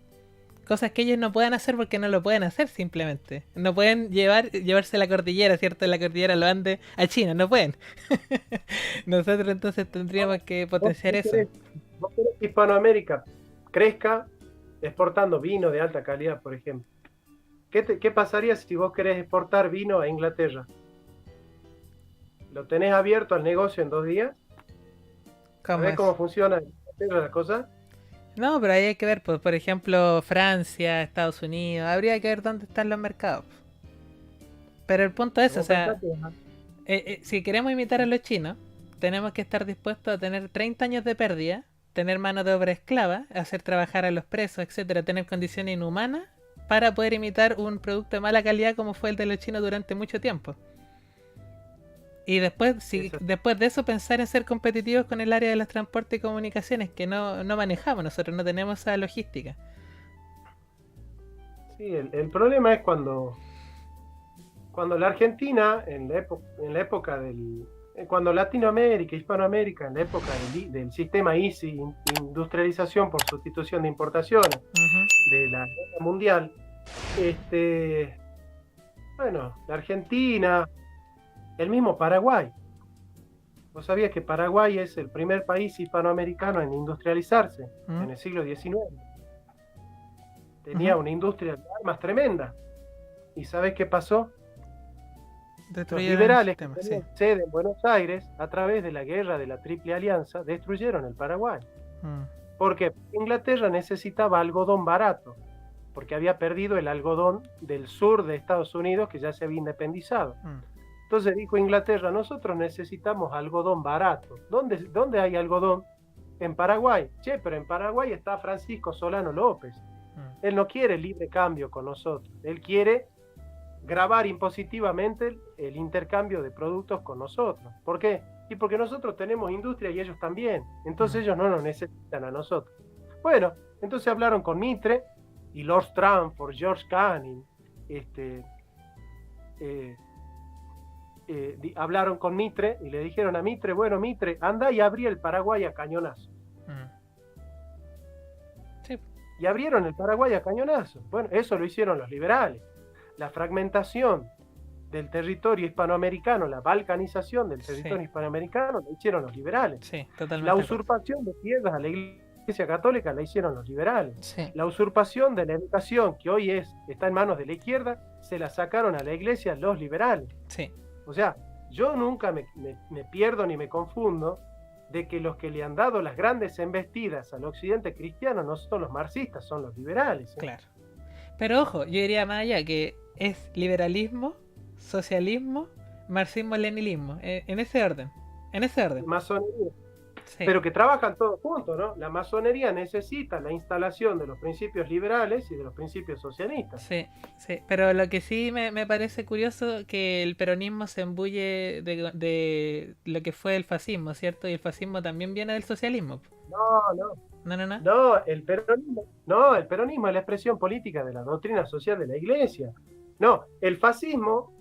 Cosas que ellos no pueden hacer porque no lo pueden hacer simplemente. No pueden llevarse la cordillera, ¿cierto? La cordillera lo Andes a China, no pueden. Nosotros entonces tendríamos que potenciar eso. Vos querés que Hispanoamérica crezca exportando vino de alta calidad, por ejemplo. ¿Qué pasaría si vos querés exportar vino a Inglaterra? ¿Lo tenés abierto al negocio en 2 días? ¿Sabés cómo funciona en Inglaterra la cosa? No, pero ahí hay que ver, pues, por ejemplo, Francia, Estados Unidos, habría que ver dónde están los mercados. Pero el punto es, o sea, si queremos imitar a los chinos, tenemos que estar dispuestos a tener 30 años de pérdida, tener mano de obra esclava, hacer trabajar a los presos, etcétera, tener condiciones inhumanas para poder imitar un producto de mala calidad como fue el de los chinos durante mucho tiempo. Y después, después de eso, pensar en ser competitivos con el área de los transportes y comunicaciones, que no manejamos, nosotros no tenemos esa logística. Sí, el problema es cuando la Argentina, en la época cuando Latinoamérica, Hispanoamérica, en la época del sistema ICI, industrialización por sustitución de importaciones, de la guerra mundial, bueno, la Argentina, el mismo Paraguay. ¿Vos sabías que Paraguay es el primer país hispanoamericano en industrializarse en el siglo XIX? Tenía una industria de armas tremenda. ¿Y sabés qué pasó? Los liberales que tenían sede en Buenos Aires, a través de la guerra de la Triple Alianza, destruyeron el Paraguay. ¿Por qué? Porque Inglaterra necesitaba algodón barato, porque había perdido el algodón del sur de Estados Unidos, que ya se había independizado. Entonces dijo Inglaterra, nosotros necesitamos algodón barato. ¿Dónde hay algodón? En Paraguay. Che, pero en Paraguay está Francisco Solano López. Él no quiere libre cambio con nosotros. Él quiere gravar impositivamente el intercambio de productos con nosotros. ¿Por qué? Y porque nosotros tenemos industria y ellos también. Entonces ellos no nos necesitan a nosotros. Bueno, entonces hablaron con Mitre y Lord Stranford, George Canning, hablaron con Mitre y le dijeron a Mitre, bueno, Mitre, anda y abrí el Paraguay a cañonazo. Sí. Y abrieron el Paraguay a cañonazo. Bueno, eso lo hicieron los liberales. La fragmentación del territorio hispanoamericano, la balcanización del territorio hispanoamericano, la hicieron los liberales. Sí, totalmente. La usurpación de tierras a la Iglesia Católica la hicieron los liberales. Sí. La usurpación de la educación, que hoy está en manos de la izquierda, se la sacaron a la Iglesia los liberales. Sí. O sea, yo nunca me pierdo ni me confundo de que los que le han dado las grandes embestidas al occidente cristiano no son los marxistas, son los liberales. Claro. Pero ojo, yo diría más allá que es liberalismo, socialismo, marxismo-leninismo, en ese orden. Masonería. Sí. Pero que trabajan todos juntos, ¿no? La masonería necesita la instalación de los principios liberales y de los principios socialistas. Sí, sí. Pero lo que sí me parece curioso que el peronismo se embulle de lo que fue el fascismo, ¿cierto? Y el fascismo también viene del socialismo. No, el peronismo es la expresión política de la doctrina social de la Iglesia. No, el fascismo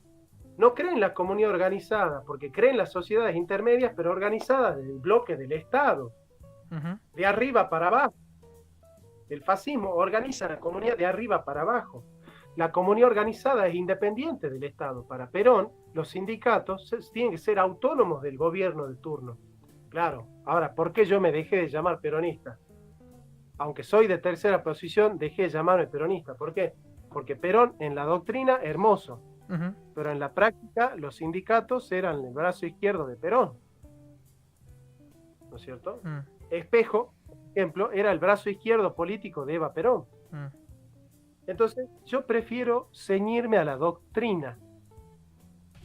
no cree en la comunidad organizada, porque cree en las sociedades intermedias, pero organizadas del bloque del Estado, de arriba para abajo. El fascismo organiza la comunidad de arriba para abajo. La comunidad organizada es independiente del Estado. Para Perón, los sindicatos tienen que ser autónomos del gobierno de turno. Claro, ahora, ¿por qué yo me dejé de llamar peronista? Aunque soy de tercera posición, dejé de llamarme peronista. ¿Por qué? Porque Perón, en la doctrina, hermoso. Pero en la práctica los sindicatos eran el brazo izquierdo de Perón, ¿no es cierto? Espejo, por ejemplo, era el brazo izquierdo político de Eva Perón. Entonces yo prefiero ceñirme a la doctrina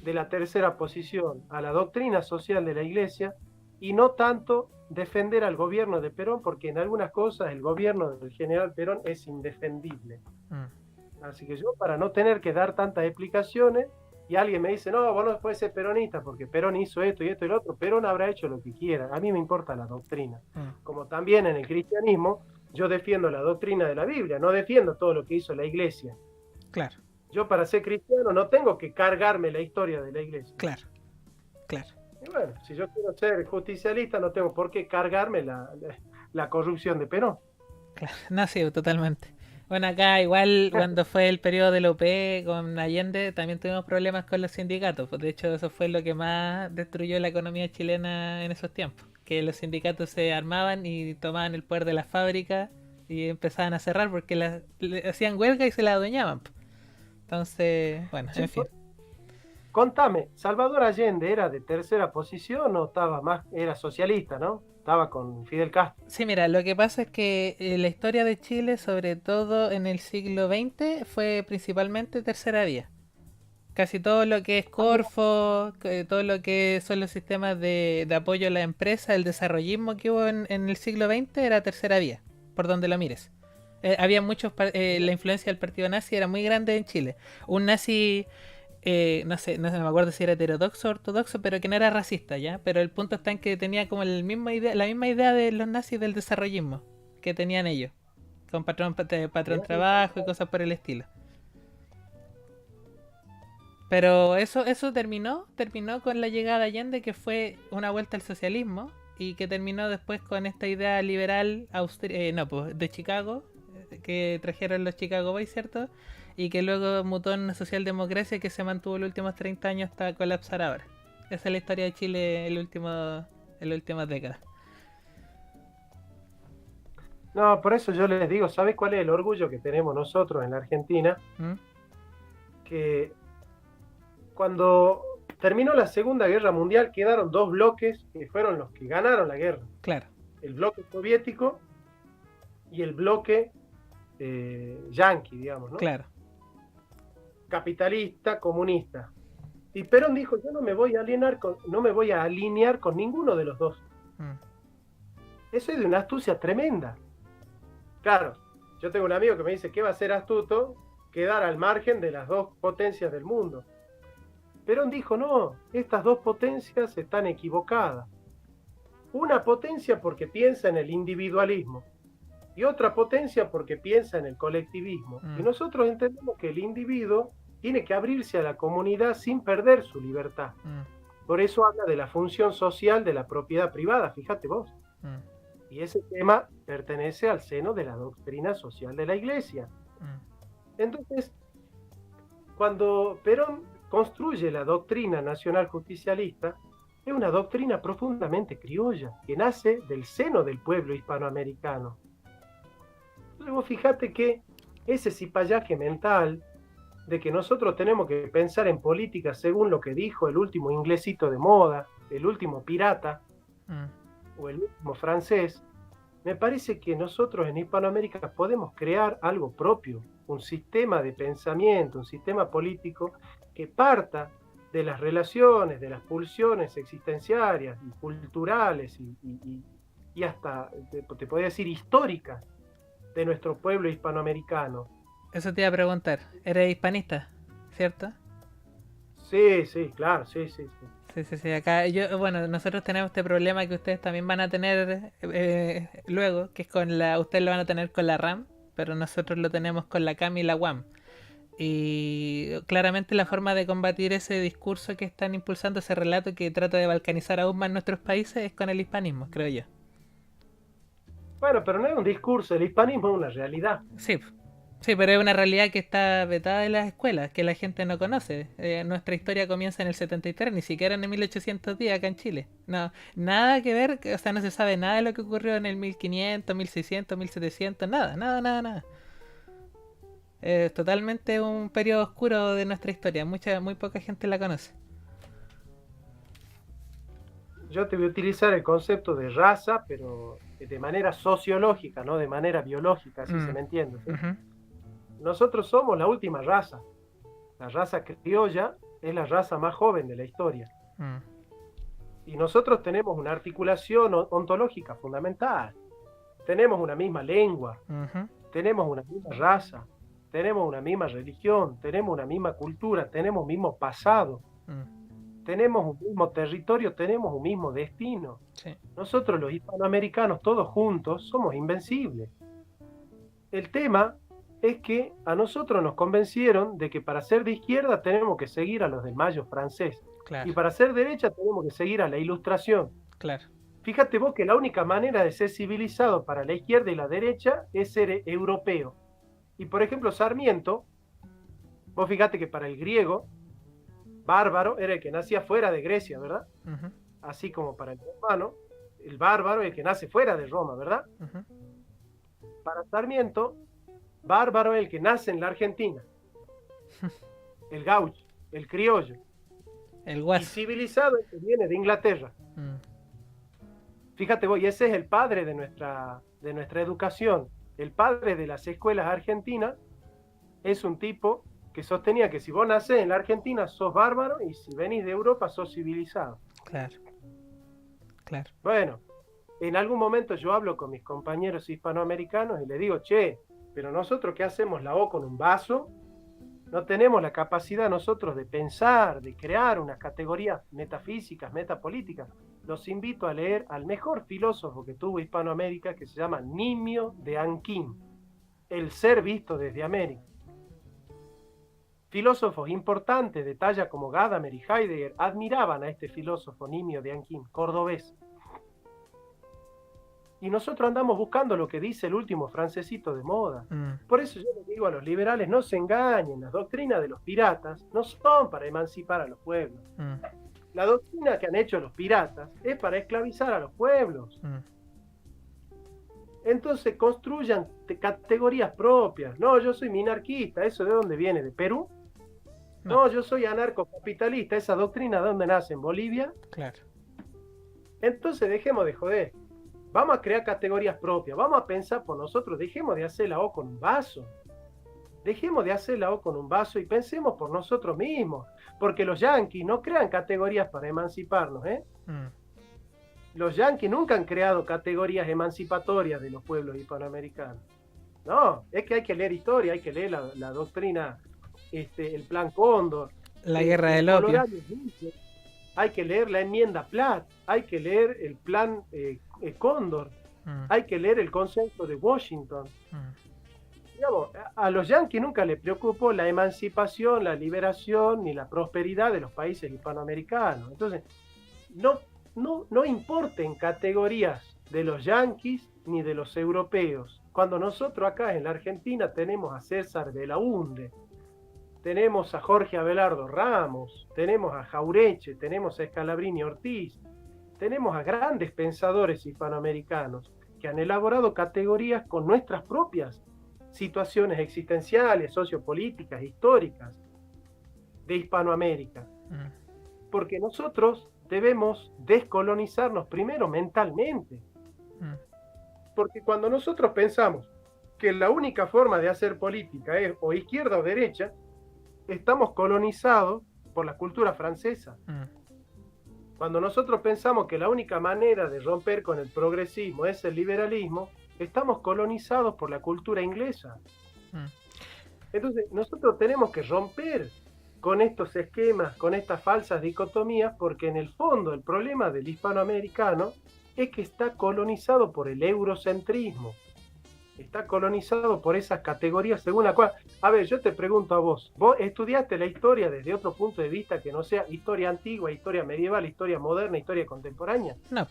de la tercera posición, a la doctrina social de la Iglesia, y no tanto defender al gobierno de Perón, porque en algunas cosas el gobierno del general Perón es indefendible. Así que yo, para no tener que dar tantas explicaciones, y alguien me dice, no, vos no puedes ser peronista porque Perón hizo esto y esto y lo otro, Perón habrá hecho lo que quiera, a mí me importa la doctrina. Como también en el cristianismo, yo defiendo la doctrina de la Biblia, no defiendo todo lo que hizo la Iglesia. Claro. Yo para ser cristiano no tengo que cargarme la historia de la Iglesia. Claro. Y bueno, si yo quiero ser justicialista, no tengo por qué cargarme la corrupción de Perón. Claro, no, sí, totalmente. Bueno, acá igual cuando fue el periodo de la UP con Allende también tuvimos problemas con los sindicatos. Pues de hecho eso fue lo que más destruyó la economía chilena en esos tiempos. Que los sindicatos se armaban y tomaban el poder de las fábricas y empezaban a cerrar porque hacían huelga y se la adueñaban. Pues. Entonces, bueno, Sí, en fin. contame, ¿Salvador Allende era de tercera posición o estaba más, era socialista, ¿no? Estaba con Fidel Castro. Sí, mira, lo que pasa es que la historia de Chile, sobre todo en el siglo XX, fue principalmente tercera vía. Casi todo lo que es Corfo, todo lo que son los sistemas de apoyo a la empresa, el desarrollismo que hubo en el siglo XX era tercera vía, por donde lo mires. Había la influencia del partido nazi era muy grande en Chile. Un nazi, no sé, me acuerdo si era heterodoxo o ortodoxo, pero que no era racista, ¿ya? Pero el punto está en que tenía como la misma idea de los nazis del desarrollismo que tenían ellos, con patrón trabajo y cosas por el estilo. Pero eso terminó con la llegada de Allende, que fue una vuelta al socialismo, y que terminó después con esta idea liberal no, pues, de Chicago, que trajeron los Chicago Boys, ¿cierto? Y que luego mutó en una socialdemocracia que se mantuvo los últimos 30 años hasta colapsar ahora. Esa es la historia de Chile en las últimas décadas. No, por eso yo les digo, ¿sabes cuál es el orgullo que tenemos nosotros en la Argentina? ¿Mm? Que cuando terminó la Segunda Guerra Mundial quedaron dos bloques que fueron los que ganaron la guerra. Claro. El bloque soviético y el bloque yanqui, digamos, ¿no? Claro. Capitalista, comunista. Y Perón dijo, yo no me voy a alinear con ninguno de los dos. Mm. Eso es de una astucia tremenda. Claro, yo tengo un amigo que me dice, ¿qué va a ser astuto? Quedar al margen de las dos potencias del mundo. Perón dijo, no, estas dos potencias están equivocadas. Una potencia porque piensa en el individualismo y otra potencia porque piensa en el colectivismo. Y nosotros entendemos que el individuo tiene que abrirse a la comunidad sin perder su libertad. Por eso habla de la función social de la propiedad privada, fíjate vos. Y ese tema pertenece al seno de la doctrina social de la Iglesia. Entonces, cuando Perón construye la doctrina nacional justicialista, es una doctrina profundamente criolla, que nace del seno del pueblo hispanoamericano. Entonces vos fíjate que ese cipallaje mental de que nosotros tenemos que pensar en política según lo que dijo el último inglesito de moda, el último pirata, o el último francés, me parece que nosotros en Hispanoamérica podemos crear algo propio, un sistema de pensamiento, un sistema político que parta de las relaciones, de las pulsiones existenciarias y culturales y hasta, te podría decir, históricas de nuestro pueblo hispanoamericano. Eso te iba a preguntar, ¿eres hispanista, cierto? Sí, sí, claro, sí. Sí, acá bueno, nosotros tenemos este problema que ustedes también van a tener luego, que es ustedes lo van a tener con la RAM, pero nosotros lo tenemos con la CAM y la UAM. Y claramente la forma de combatir ese discurso que están impulsando, ese relato que trata de balcanizar aún más nuestros países, es con el hispanismo, creo yo. Bueno, pero no es un discurso, el hispanismo es una realidad. Sí, pero es una realidad que está vetada de las escuelas, que la gente no conoce. Nuestra historia comienza en el 73, ni siquiera en el 1810 acá en Chile. No, nada que ver, o sea, no se sabe nada de lo que ocurrió en el 1500, 1600, 1700, nada. Es totalmente un periodo oscuro de nuestra historia, muy poca gente la conoce. Yo te voy a utilizar el concepto de raza, pero de manera sociológica, no de manera biológica, si se me entiende, ¿sí? Nosotros somos la última raza. La raza criolla es la raza más joven de la historia. Y nosotros tenemos una articulación ontológica fundamental. Tenemos una misma lengua, tenemos una misma raza, tenemos una misma religión, tenemos una misma cultura, tenemos un mismo pasado, tenemos un mismo territorio, tenemos un mismo destino. Sí. Nosotros los hispanoamericanos todos juntos somos invencibles. El tema es que a nosotros nos convencieron de que para ser de izquierda tenemos que seguir a los del Mayo francés. Claro. Y para ser derecha tenemos que seguir a la Ilustración. Claro. Fíjate vos que la única manera de ser civilizado para la izquierda y la derecha es ser europeo. Y por ejemplo, Sarmiento, vos fíjate que para el griego, bárbaro era el que nacía fuera de Grecia, ¿verdad? Ujú, Así como para el romano, el bárbaro es el que nace fuera de Roma, ¿verdad? ujú. Para Sarmiento, bárbaro es el que nace en la Argentina, el gaucho, el criollo. El Y guaso. civilizado es el que viene de Inglaterra. Mm, Fíjate vos, y ese es el padre de nuestra educación. El padre de las escuelas argentinas es un tipo que sostenía que si vos nacés en la Argentina sos bárbaro y si venís de Europa sos civilizado. claro, claro. Bueno, en algún momento yo hablo con mis compañeros hispanoamericanos y les digo, che, pero nosotros ¿qué hacemos la O con un vaso? No tenemos la capacidad nosotros de pensar, de crear unas categorías metafísicas, metapolíticas. Los invito a leer al mejor filósofo que tuvo Hispanoamérica, que se llama Nimio de Anquín, El ser visto desde América. Filósofos importantes de talla como Gadamer y Heidegger admiraban a este filósofo Nimio de Anquín, cordobés. Y nosotros andamos buscando lo que dice el último francesito de moda. Mm, Por eso yo les digo a los liberales, no se engañen, las doctrinas de los piratas no son para emancipar a los pueblos. mm, La doctrina que han hecho los piratas es para esclavizar a los pueblos. mm. Entonces construyan categorías propias. No, yo soy minarquista, ¿eso de dónde viene? ¿De Perú? No, yo soy anarcocapitalista, ¿esa doctrina de dónde nace? ¿En Bolivia? Claro. Entonces dejemos de joder. Vamos a crear categorías propias, vamos a pensar por nosotros, dejemos de hacer la O con un vaso. Dejemos de hacer la O con un vaso y pensemos por nosotros mismos. Porque los yanquis no crean categorías para emanciparnos, ¿eh? Mm, Los yanquis nunca han creado categorías emancipatorias de los pueblos hispanoamericanos. No, es que hay que leer historia, hay que leer la doctrina, el plan Cóndor. La guerra del Los opio. coloniales dicen, hay que leer la enmienda Platt, hay que leer el plan Cóndor, Mm, hay que leer el consenso de Washington. mm, Digamos, a los yanquis nunca les preocupó la emancipación, la liberación ni la prosperidad de los países hispanoamericanos. Entonces, no importen categorías de los yanquis ni de los europeos. Cuando nosotros acá en la Argentina tenemos a César Belaúnde, tenemos a Jorge Abelardo Ramos, tenemos a Jaureche, tenemos a Scalabrini Ortiz, tenemos a grandes pensadores hispanoamericanos que han elaborado categorías con nuestras propias situaciones existenciales, sociopolíticas, históricas de Hispanoamérica. mm, Porque nosotros debemos descolonizarnos primero mentalmente. mm. Porque cuando nosotros pensamos que la única forma de hacer política es o izquierda o derecha, estamos colonizados por la cultura francesa. Cuando nosotros pensamos que la única manera de romper con el progresismo es el liberalismo, estamos colonizados por la cultura inglesa. Entonces, nosotros tenemos que romper con estos esquemas, con estas falsas dicotomías, porque en el fondo el problema del hispanoamericano es que está colonizado por el eurocentrismo. Está colonizado por esas categorías según la cual... A ver, yo te pregunto a vos, ¿vos estudiaste la historia desde otro punto de vista que no sea historia antigua, historia medieval, historia moderna, historia contemporánea? No,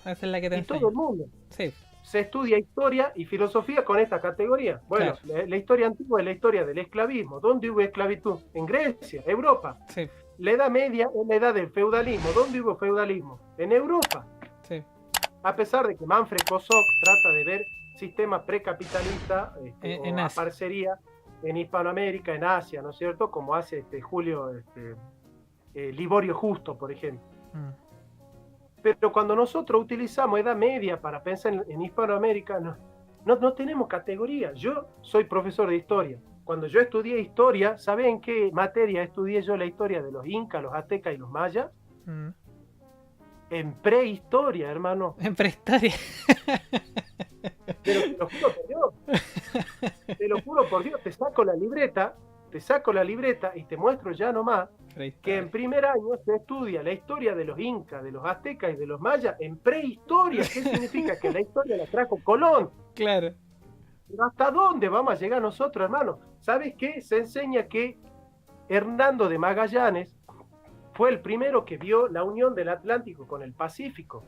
esa es la que te Y enseño. todo el mundo Sí, se estudia historia y filosofía con esta categoría. Bueno, claro. la historia antigua es la historia del esclavismo. ¿Dónde hubo esclavitud? En Grecia, Europa. Sí, La Edad Media es la edad del feudalismo. ¿Dónde hubo feudalismo? En Europa. sí. A pesar de que Manfred Kosok trata de ver sistemas precapitalistas En o Asia. aparecería en Hispanoamérica, en Asia, ¿no es cierto? Como hace Julio Liborio Justo, por ejemplo. Pero cuando nosotros utilizamos Edad Media para pensar en Hispanoamérica, no tenemos categoría. Yo soy profesor de historia. Cuando yo estudié historia, ¿saben qué materia estudié yo la historia de los incas, los aztecas y los mayas? En prehistoria, hermano. En prehistoria. Pero te lo juro por Dios. Te lo juro por Dios. Te saco la libreta y te muestro ya nomás que en primer año se estudia la historia de los incas, de los aztecas y de los mayas en prehistoria. ¿Qué significa? Que la historia la trajo Colón. Claro. Pero ¿hasta dónde vamos a llegar nosotros, hermano? ¿Sabes qué? Se enseña que Hernando de Magallanes fue el primero que vio la unión del Atlántico con el Pacífico.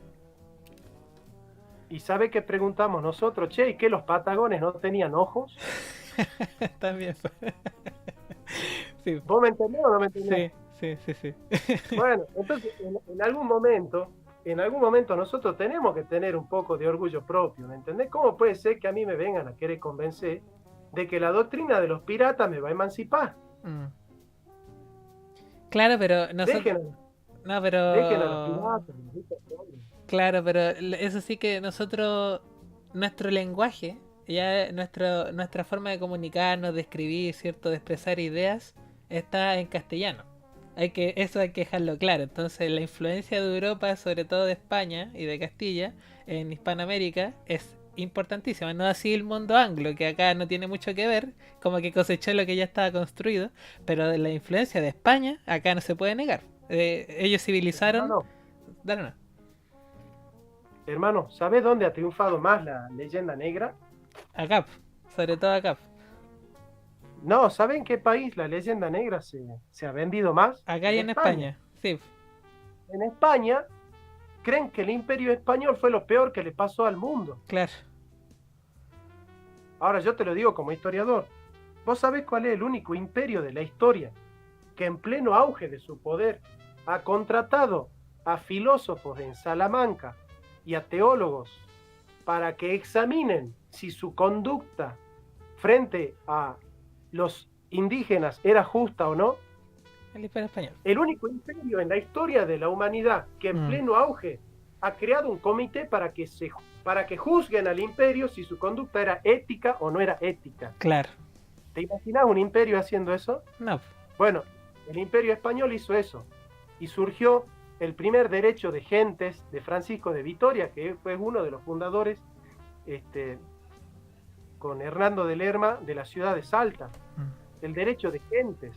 ¿Y sabe qué preguntamos nosotros? Che, ¿y qué los patagones no tenían ojos? También. Sí, ¿Vos me entendés o no me entendés? sí. Bueno, entonces en algún momento nosotros tenemos que tener un poco de orgullo propio, ¿me entendés? ¿Cómo puede ser que a mí me vengan a querer convencer de que la doctrina de los piratas me va a emancipar? Mm. Claro, pero nosotros... Dejen, No, dejen a los pero... piratas. Claro, pero eso sí que nosotros, nuestro lenguaje, ya nuestra forma de comunicarnos, de escribir, ¿cierto? De expresar ideas, está en castellano. Eso hay que dejarlo claro. Entonces la influencia de Europa, sobre todo de España y de Castilla, en Hispanoamérica, es importantísima. No así el mundo anglo, que acá no tiene mucho que ver, como que cosechó lo que ya estaba construido, pero de la influencia de España, acá no se puede negar. Ellos civilizaron... Hermano, Dale una. hermano, ¿sabés dónde ha triunfado más la leyenda negra? Acá, sobre todo acá. No, ¿saben en qué país la leyenda negra se ha vendido más? Acá En y en España. España, sí, En España creen que el imperio español fue lo peor que le pasó al mundo. claro. Ahora yo te lo digo como historiador. ¿Vos sabés cuál es el único imperio de la historia que en pleno auge de su poder ha contratado a filósofos en Salamanca y a teólogos para que examinen si su conducta frente a los indígenas era justa o no? El imperio español. El único imperio en la historia de la humanidad que en pleno auge ha creado un comité para que juzguen al imperio si su conducta era ética o no era ética. Claro. ¿Te imaginas un imperio haciendo eso? No. Bueno, el imperio español hizo eso y surgió el primer derecho de gentes de Francisco de Vitoria, que fue uno de los fundadores, con Hernando de Lerma, de la ciudad de Salta. El derecho de gentes.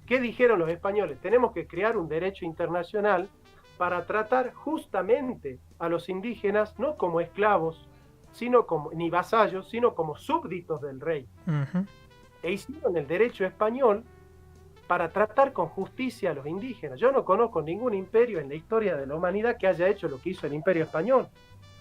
¿Qué dijeron los españoles? Tenemos que crear un derecho internacional para tratar justamente a los indígenas no como esclavos, ni vasallos, sino como súbditos del rey. E hicieron el derecho español para tratar con justicia a los indígenas. Yo no conozco ningún imperio en la historia de la humanidad que haya hecho lo que hizo el imperio español.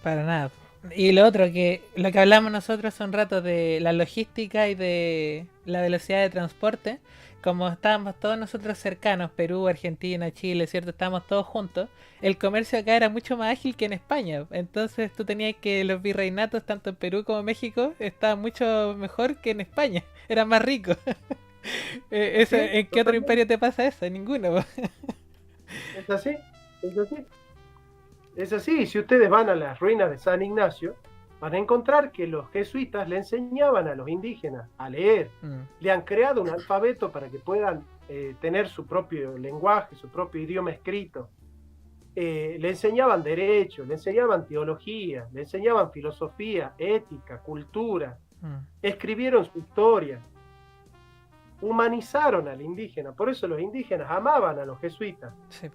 Para nada. Y lo otro, que lo que hablamos nosotros hace un rato de la logística y de la velocidad de transporte, como estábamos todos nosotros cercanos, Perú, Argentina, Chile, ¿cierto? Estábamos todos juntos, el comercio acá era mucho más ágil que en España. Entonces tú tenías que los virreinatos, tanto en Perú como en México, estaban mucho mejor que en España. Eran más ricos. ¿Sí? ¿En qué otro imperio te pasa eso? En ninguno. ¿Es así? ¿Es así? Es así. Si ustedes van a las ruinas de San Ignacio, van a encontrar que los jesuitas le enseñaban a los indígenas a leer. Le han creado un alfabeto para que puedan tener su propio lenguaje, su propio idioma escrito. Le enseñaban derecho, le enseñaban teología, le enseñaban filosofía, ética, cultura. Escribieron su historia. Humanizaron al indígena. Por eso los indígenas amaban a los jesuitas. Sí.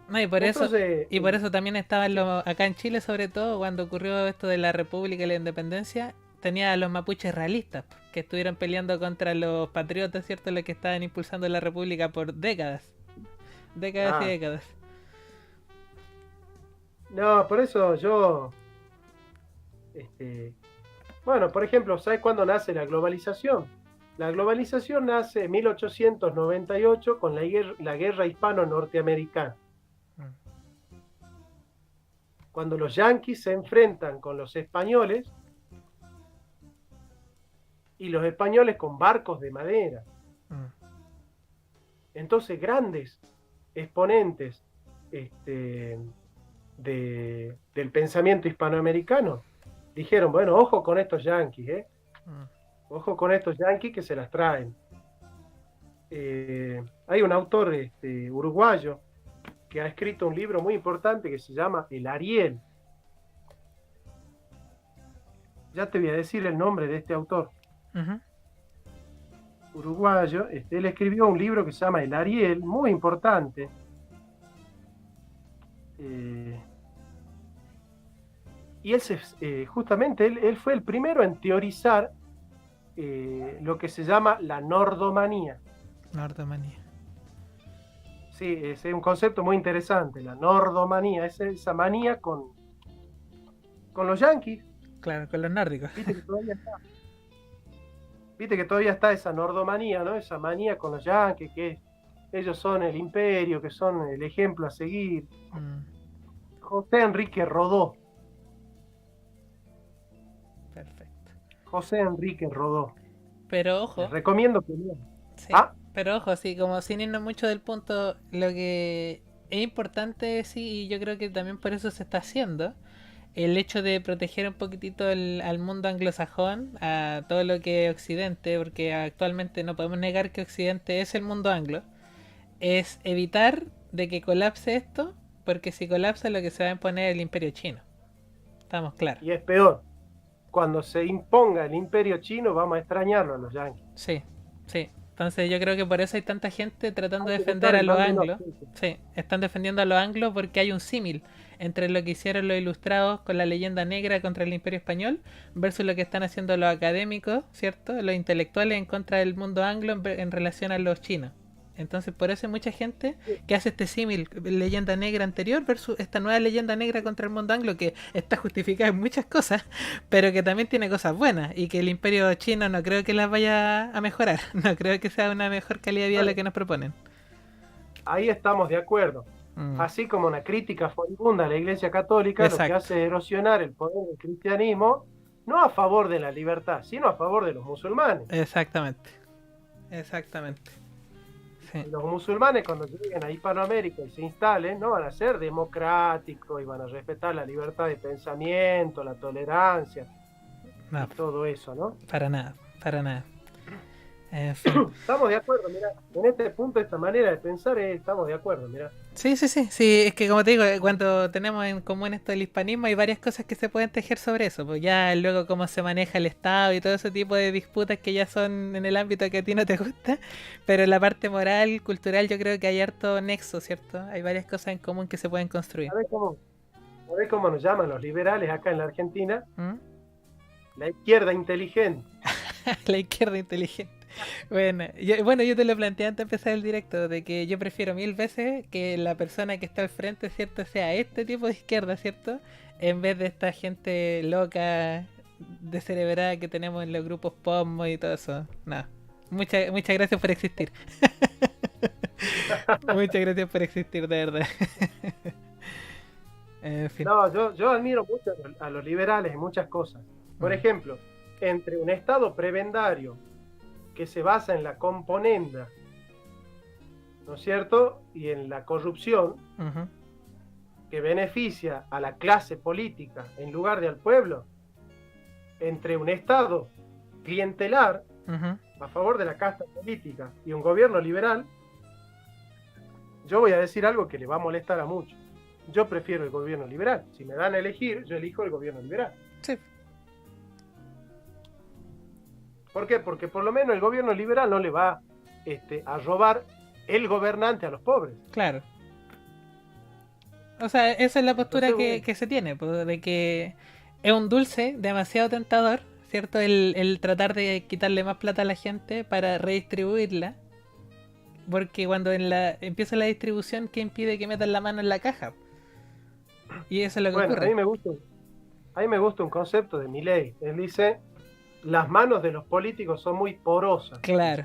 No, y por eso también estaban acá en Chile, sobre todo cuando ocurrió esto de la República y la Independencia, tenía a los mapuches realistas que estuvieron peleando contra los patriotas, ¿cierto? Los que estaban impulsando la República por décadas y décadas. No, por eso yo bueno, por ejemplo, ¿sabes cuándo nace la globalización? La globalización nace en 1898 con la guerra hispano-norteamericana. Cuando los yanquis se enfrentan con los españoles y los españoles con barcos de madera. Entonces grandes exponentes del pensamiento hispanoamericano dijeron, bueno, ojo con estos yanquis, ojo con estos yanquis que se las traen. Hay un autor uruguayo que ha escrito un libro muy importante que se llama El Ariel. Ya te voy a decir el nombre de este autor. Uruguayo. Él escribió un libro que se llama El Ariel, muy importante. Y él justamente él fue el primero en teorizar lo que se llama la nordomanía. Nordomanía. Sí, es un concepto muy interesante, la nordomanía, es esa manía con los yanquis. Claro, con los nórdicos. Viste que todavía está. viste que todavía está esa nordomanía, ¿no? Esa manía con los yanquis, que ellos son el imperio, que son el ejemplo a seguir. José Enrique Rodó. Perfecto. José Enrique Rodó. Pero ojo. Les recomiendo que lean. Sí, pero ojo, sí, como sin irnos mucho del punto, lo que es importante, sí, y yo creo que también por eso se está haciendo, el hecho de proteger un poquitito al mundo anglosajón, a todo lo que es Occidente, porque actualmente no podemos negar que Occidente es el mundo anglo, es evitar de que colapse esto, porque si colapsa lo que se va a imponer es el imperio chino. Estamos claros. Y es peor. Cuando se imponga el imperio chino, vamos a extrañarlo a los yanquis. Sí, sí. Entonces yo creo que por eso hay tanta gente tratando de defender a los anglos. Sí, están defendiendo a los anglos porque hay un símil entre lo que hicieron los ilustrados con la leyenda negra contra el imperio español versus lo que están haciendo los académicos, ¿cierto? Los intelectuales en contra del mundo anglo en relación a los chinos. Entonces por eso hay mucha gente que hace este símil, leyenda negra anterior versus esta nueva leyenda negra contra el mundo anglo, que está justificada en muchas cosas, pero que también tiene cosas buenas, y que el imperio chino no creo que las vaya a mejorar, no creo que sea una mejor calidad de vida la que nos proponen. Ahí estamos de acuerdo. Así como una crítica furibunda a la Iglesia Católica, lo que hace es erosionar el poder del cristianismo, no a favor de la libertad, sino a favor de los musulmanes. Exactamente. Sí. Los musulmanes, cuando lleguen a Hispanoamérica y se instalen, no van a ser democráticos y van a respetar la libertad de pensamiento, la tolerancia, y todo eso, ¿no? Para nada. En fin. Estamos de acuerdo, mira, en este punto, esta manera de pensar, estamos de acuerdo, mira. Sí, es que como te digo, cuando tenemos en común esto del hispanismo, hay varias cosas que se pueden tejer sobre eso, pues ya luego cómo se maneja el Estado y todo ese tipo de disputas que ya son en el ámbito que a ti no te gusta, pero en la parte moral, cultural, yo creo que hay harto nexo, ¿cierto? Hay varias cosas en común que se pueden construir. ¿Sabes cómo nos llaman los liberales acá en la Argentina? La izquierda inteligente. La izquierda inteligente. Bueno, yo te lo planteé antes de empezar el directo, de que yo prefiero 1000 veces que la persona que está al frente, ¿cierto?, sea este tipo de izquierda, ¿cierto?, en vez de esta gente loca, descerebrada que tenemos en los grupos POM y todo eso. No. Muchas gracias por existir. Muchas gracias por existir, de verdad. En fin. No, yo admiro mucho a los liberales en muchas cosas. Por ejemplo, entre un Estado prebendario que se basa en la componenda, ¿no es cierto?, y en la corrupción, que beneficia a la clase política en lugar de al pueblo, entre un Estado clientelar a favor de la casta política y un gobierno liberal, yo voy a decir algo que le va a molestar a muchos. Yo prefiero el gobierno liberal. Si me dan a elegir, yo elijo el gobierno liberal. Sí. ¿Por qué? Porque por lo menos el gobierno liberal no le va a robar el gobernante a los pobres. Claro. O sea, esa es la postura que se tiene, pues, de que es un dulce demasiado tentador, ¿cierto? El tratar de quitarle más plata a la gente para redistribuirla. Porque cuando empieza la distribución, ¿qué impide que metan la mano en la caja? Y eso es lo que ocurre. A mí me gusta un concepto de Milei. Él dice: las manos de los políticos son muy porosas. Claro.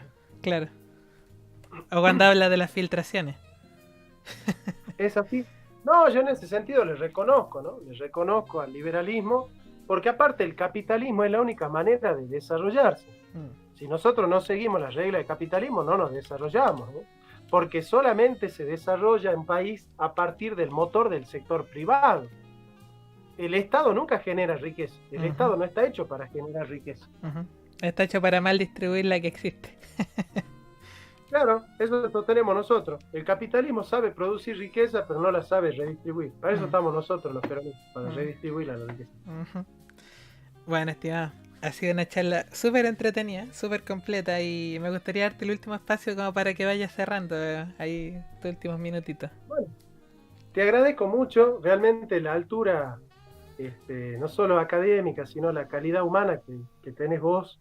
O cuando habla de las filtraciones. ¿Es así? No, yo en ese sentido le reconozco, ¿no? Le reconozco al liberalismo, porque aparte el capitalismo es la única manera de desarrollarse. Si nosotros no seguimos las reglas del capitalismo, no nos desarrollamos, ¿no? Porque solamente se desarrolla un país a partir del motor del sector privado. El Estado nunca genera riqueza. El Estado no está hecho para generar riqueza. Está hecho para mal distribuir la que existe. Claro, eso lo tenemos nosotros. El capitalismo sabe producir riqueza, pero no la sabe redistribuir. Para eso estamos nosotros los peronistas, para redistribuir la riqueza. Bueno, estimado, ha sido una charla súper entretenida, súper completa, y me gustaría darte el último espacio como para que vayas cerrando ahí tus últimos minutitos. Bueno, te agradezco mucho, realmente la altura, no solo académica, sino la calidad humana que tenés vos,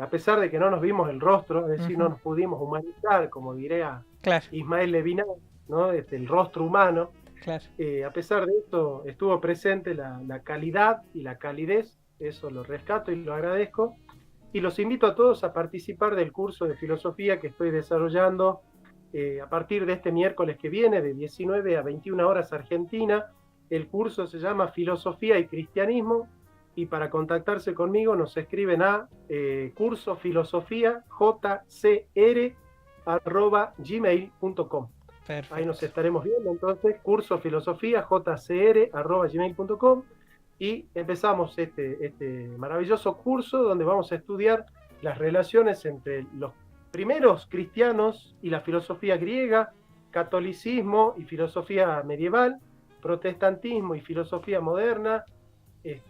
a pesar de que no nos vimos el rostro, es decir, no nos pudimos humanizar, como diría Ismael Levinas, ¿no? El rostro humano. Claro. A pesar de esto, estuvo presente la calidad y la calidez, eso lo rescato y lo agradezco. y los invito a todos a participar del curso de filosofía que estoy desarrollando a partir de este miércoles que viene, de 19 a 21 horas Argentina. El curso se llama Filosofía y Cristianismo, y para contactarse conmigo nos escriben a cursofilosofíajcr@gmail.com. Perfecto. Ahí nos estaremos viendo entonces, cursofilosofíajcr@gmail.com, y empezamos este maravilloso curso donde vamos a estudiar las relaciones entre los primeros cristianos y la filosofía griega, catolicismo y filosofía medieval, protestantismo y filosofía moderna,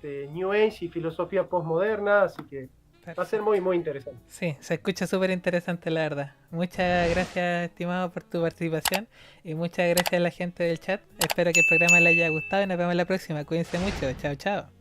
New Age y filosofía postmoderna, así que va a ser muy, muy interesante. Sí, se escucha súper interesante, la verdad. Muchas gracias, estimado, por tu participación, y muchas gracias a la gente del chat. Espero que el programa les haya gustado y nos vemos la próxima. Cuídense mucho. Chao, chao.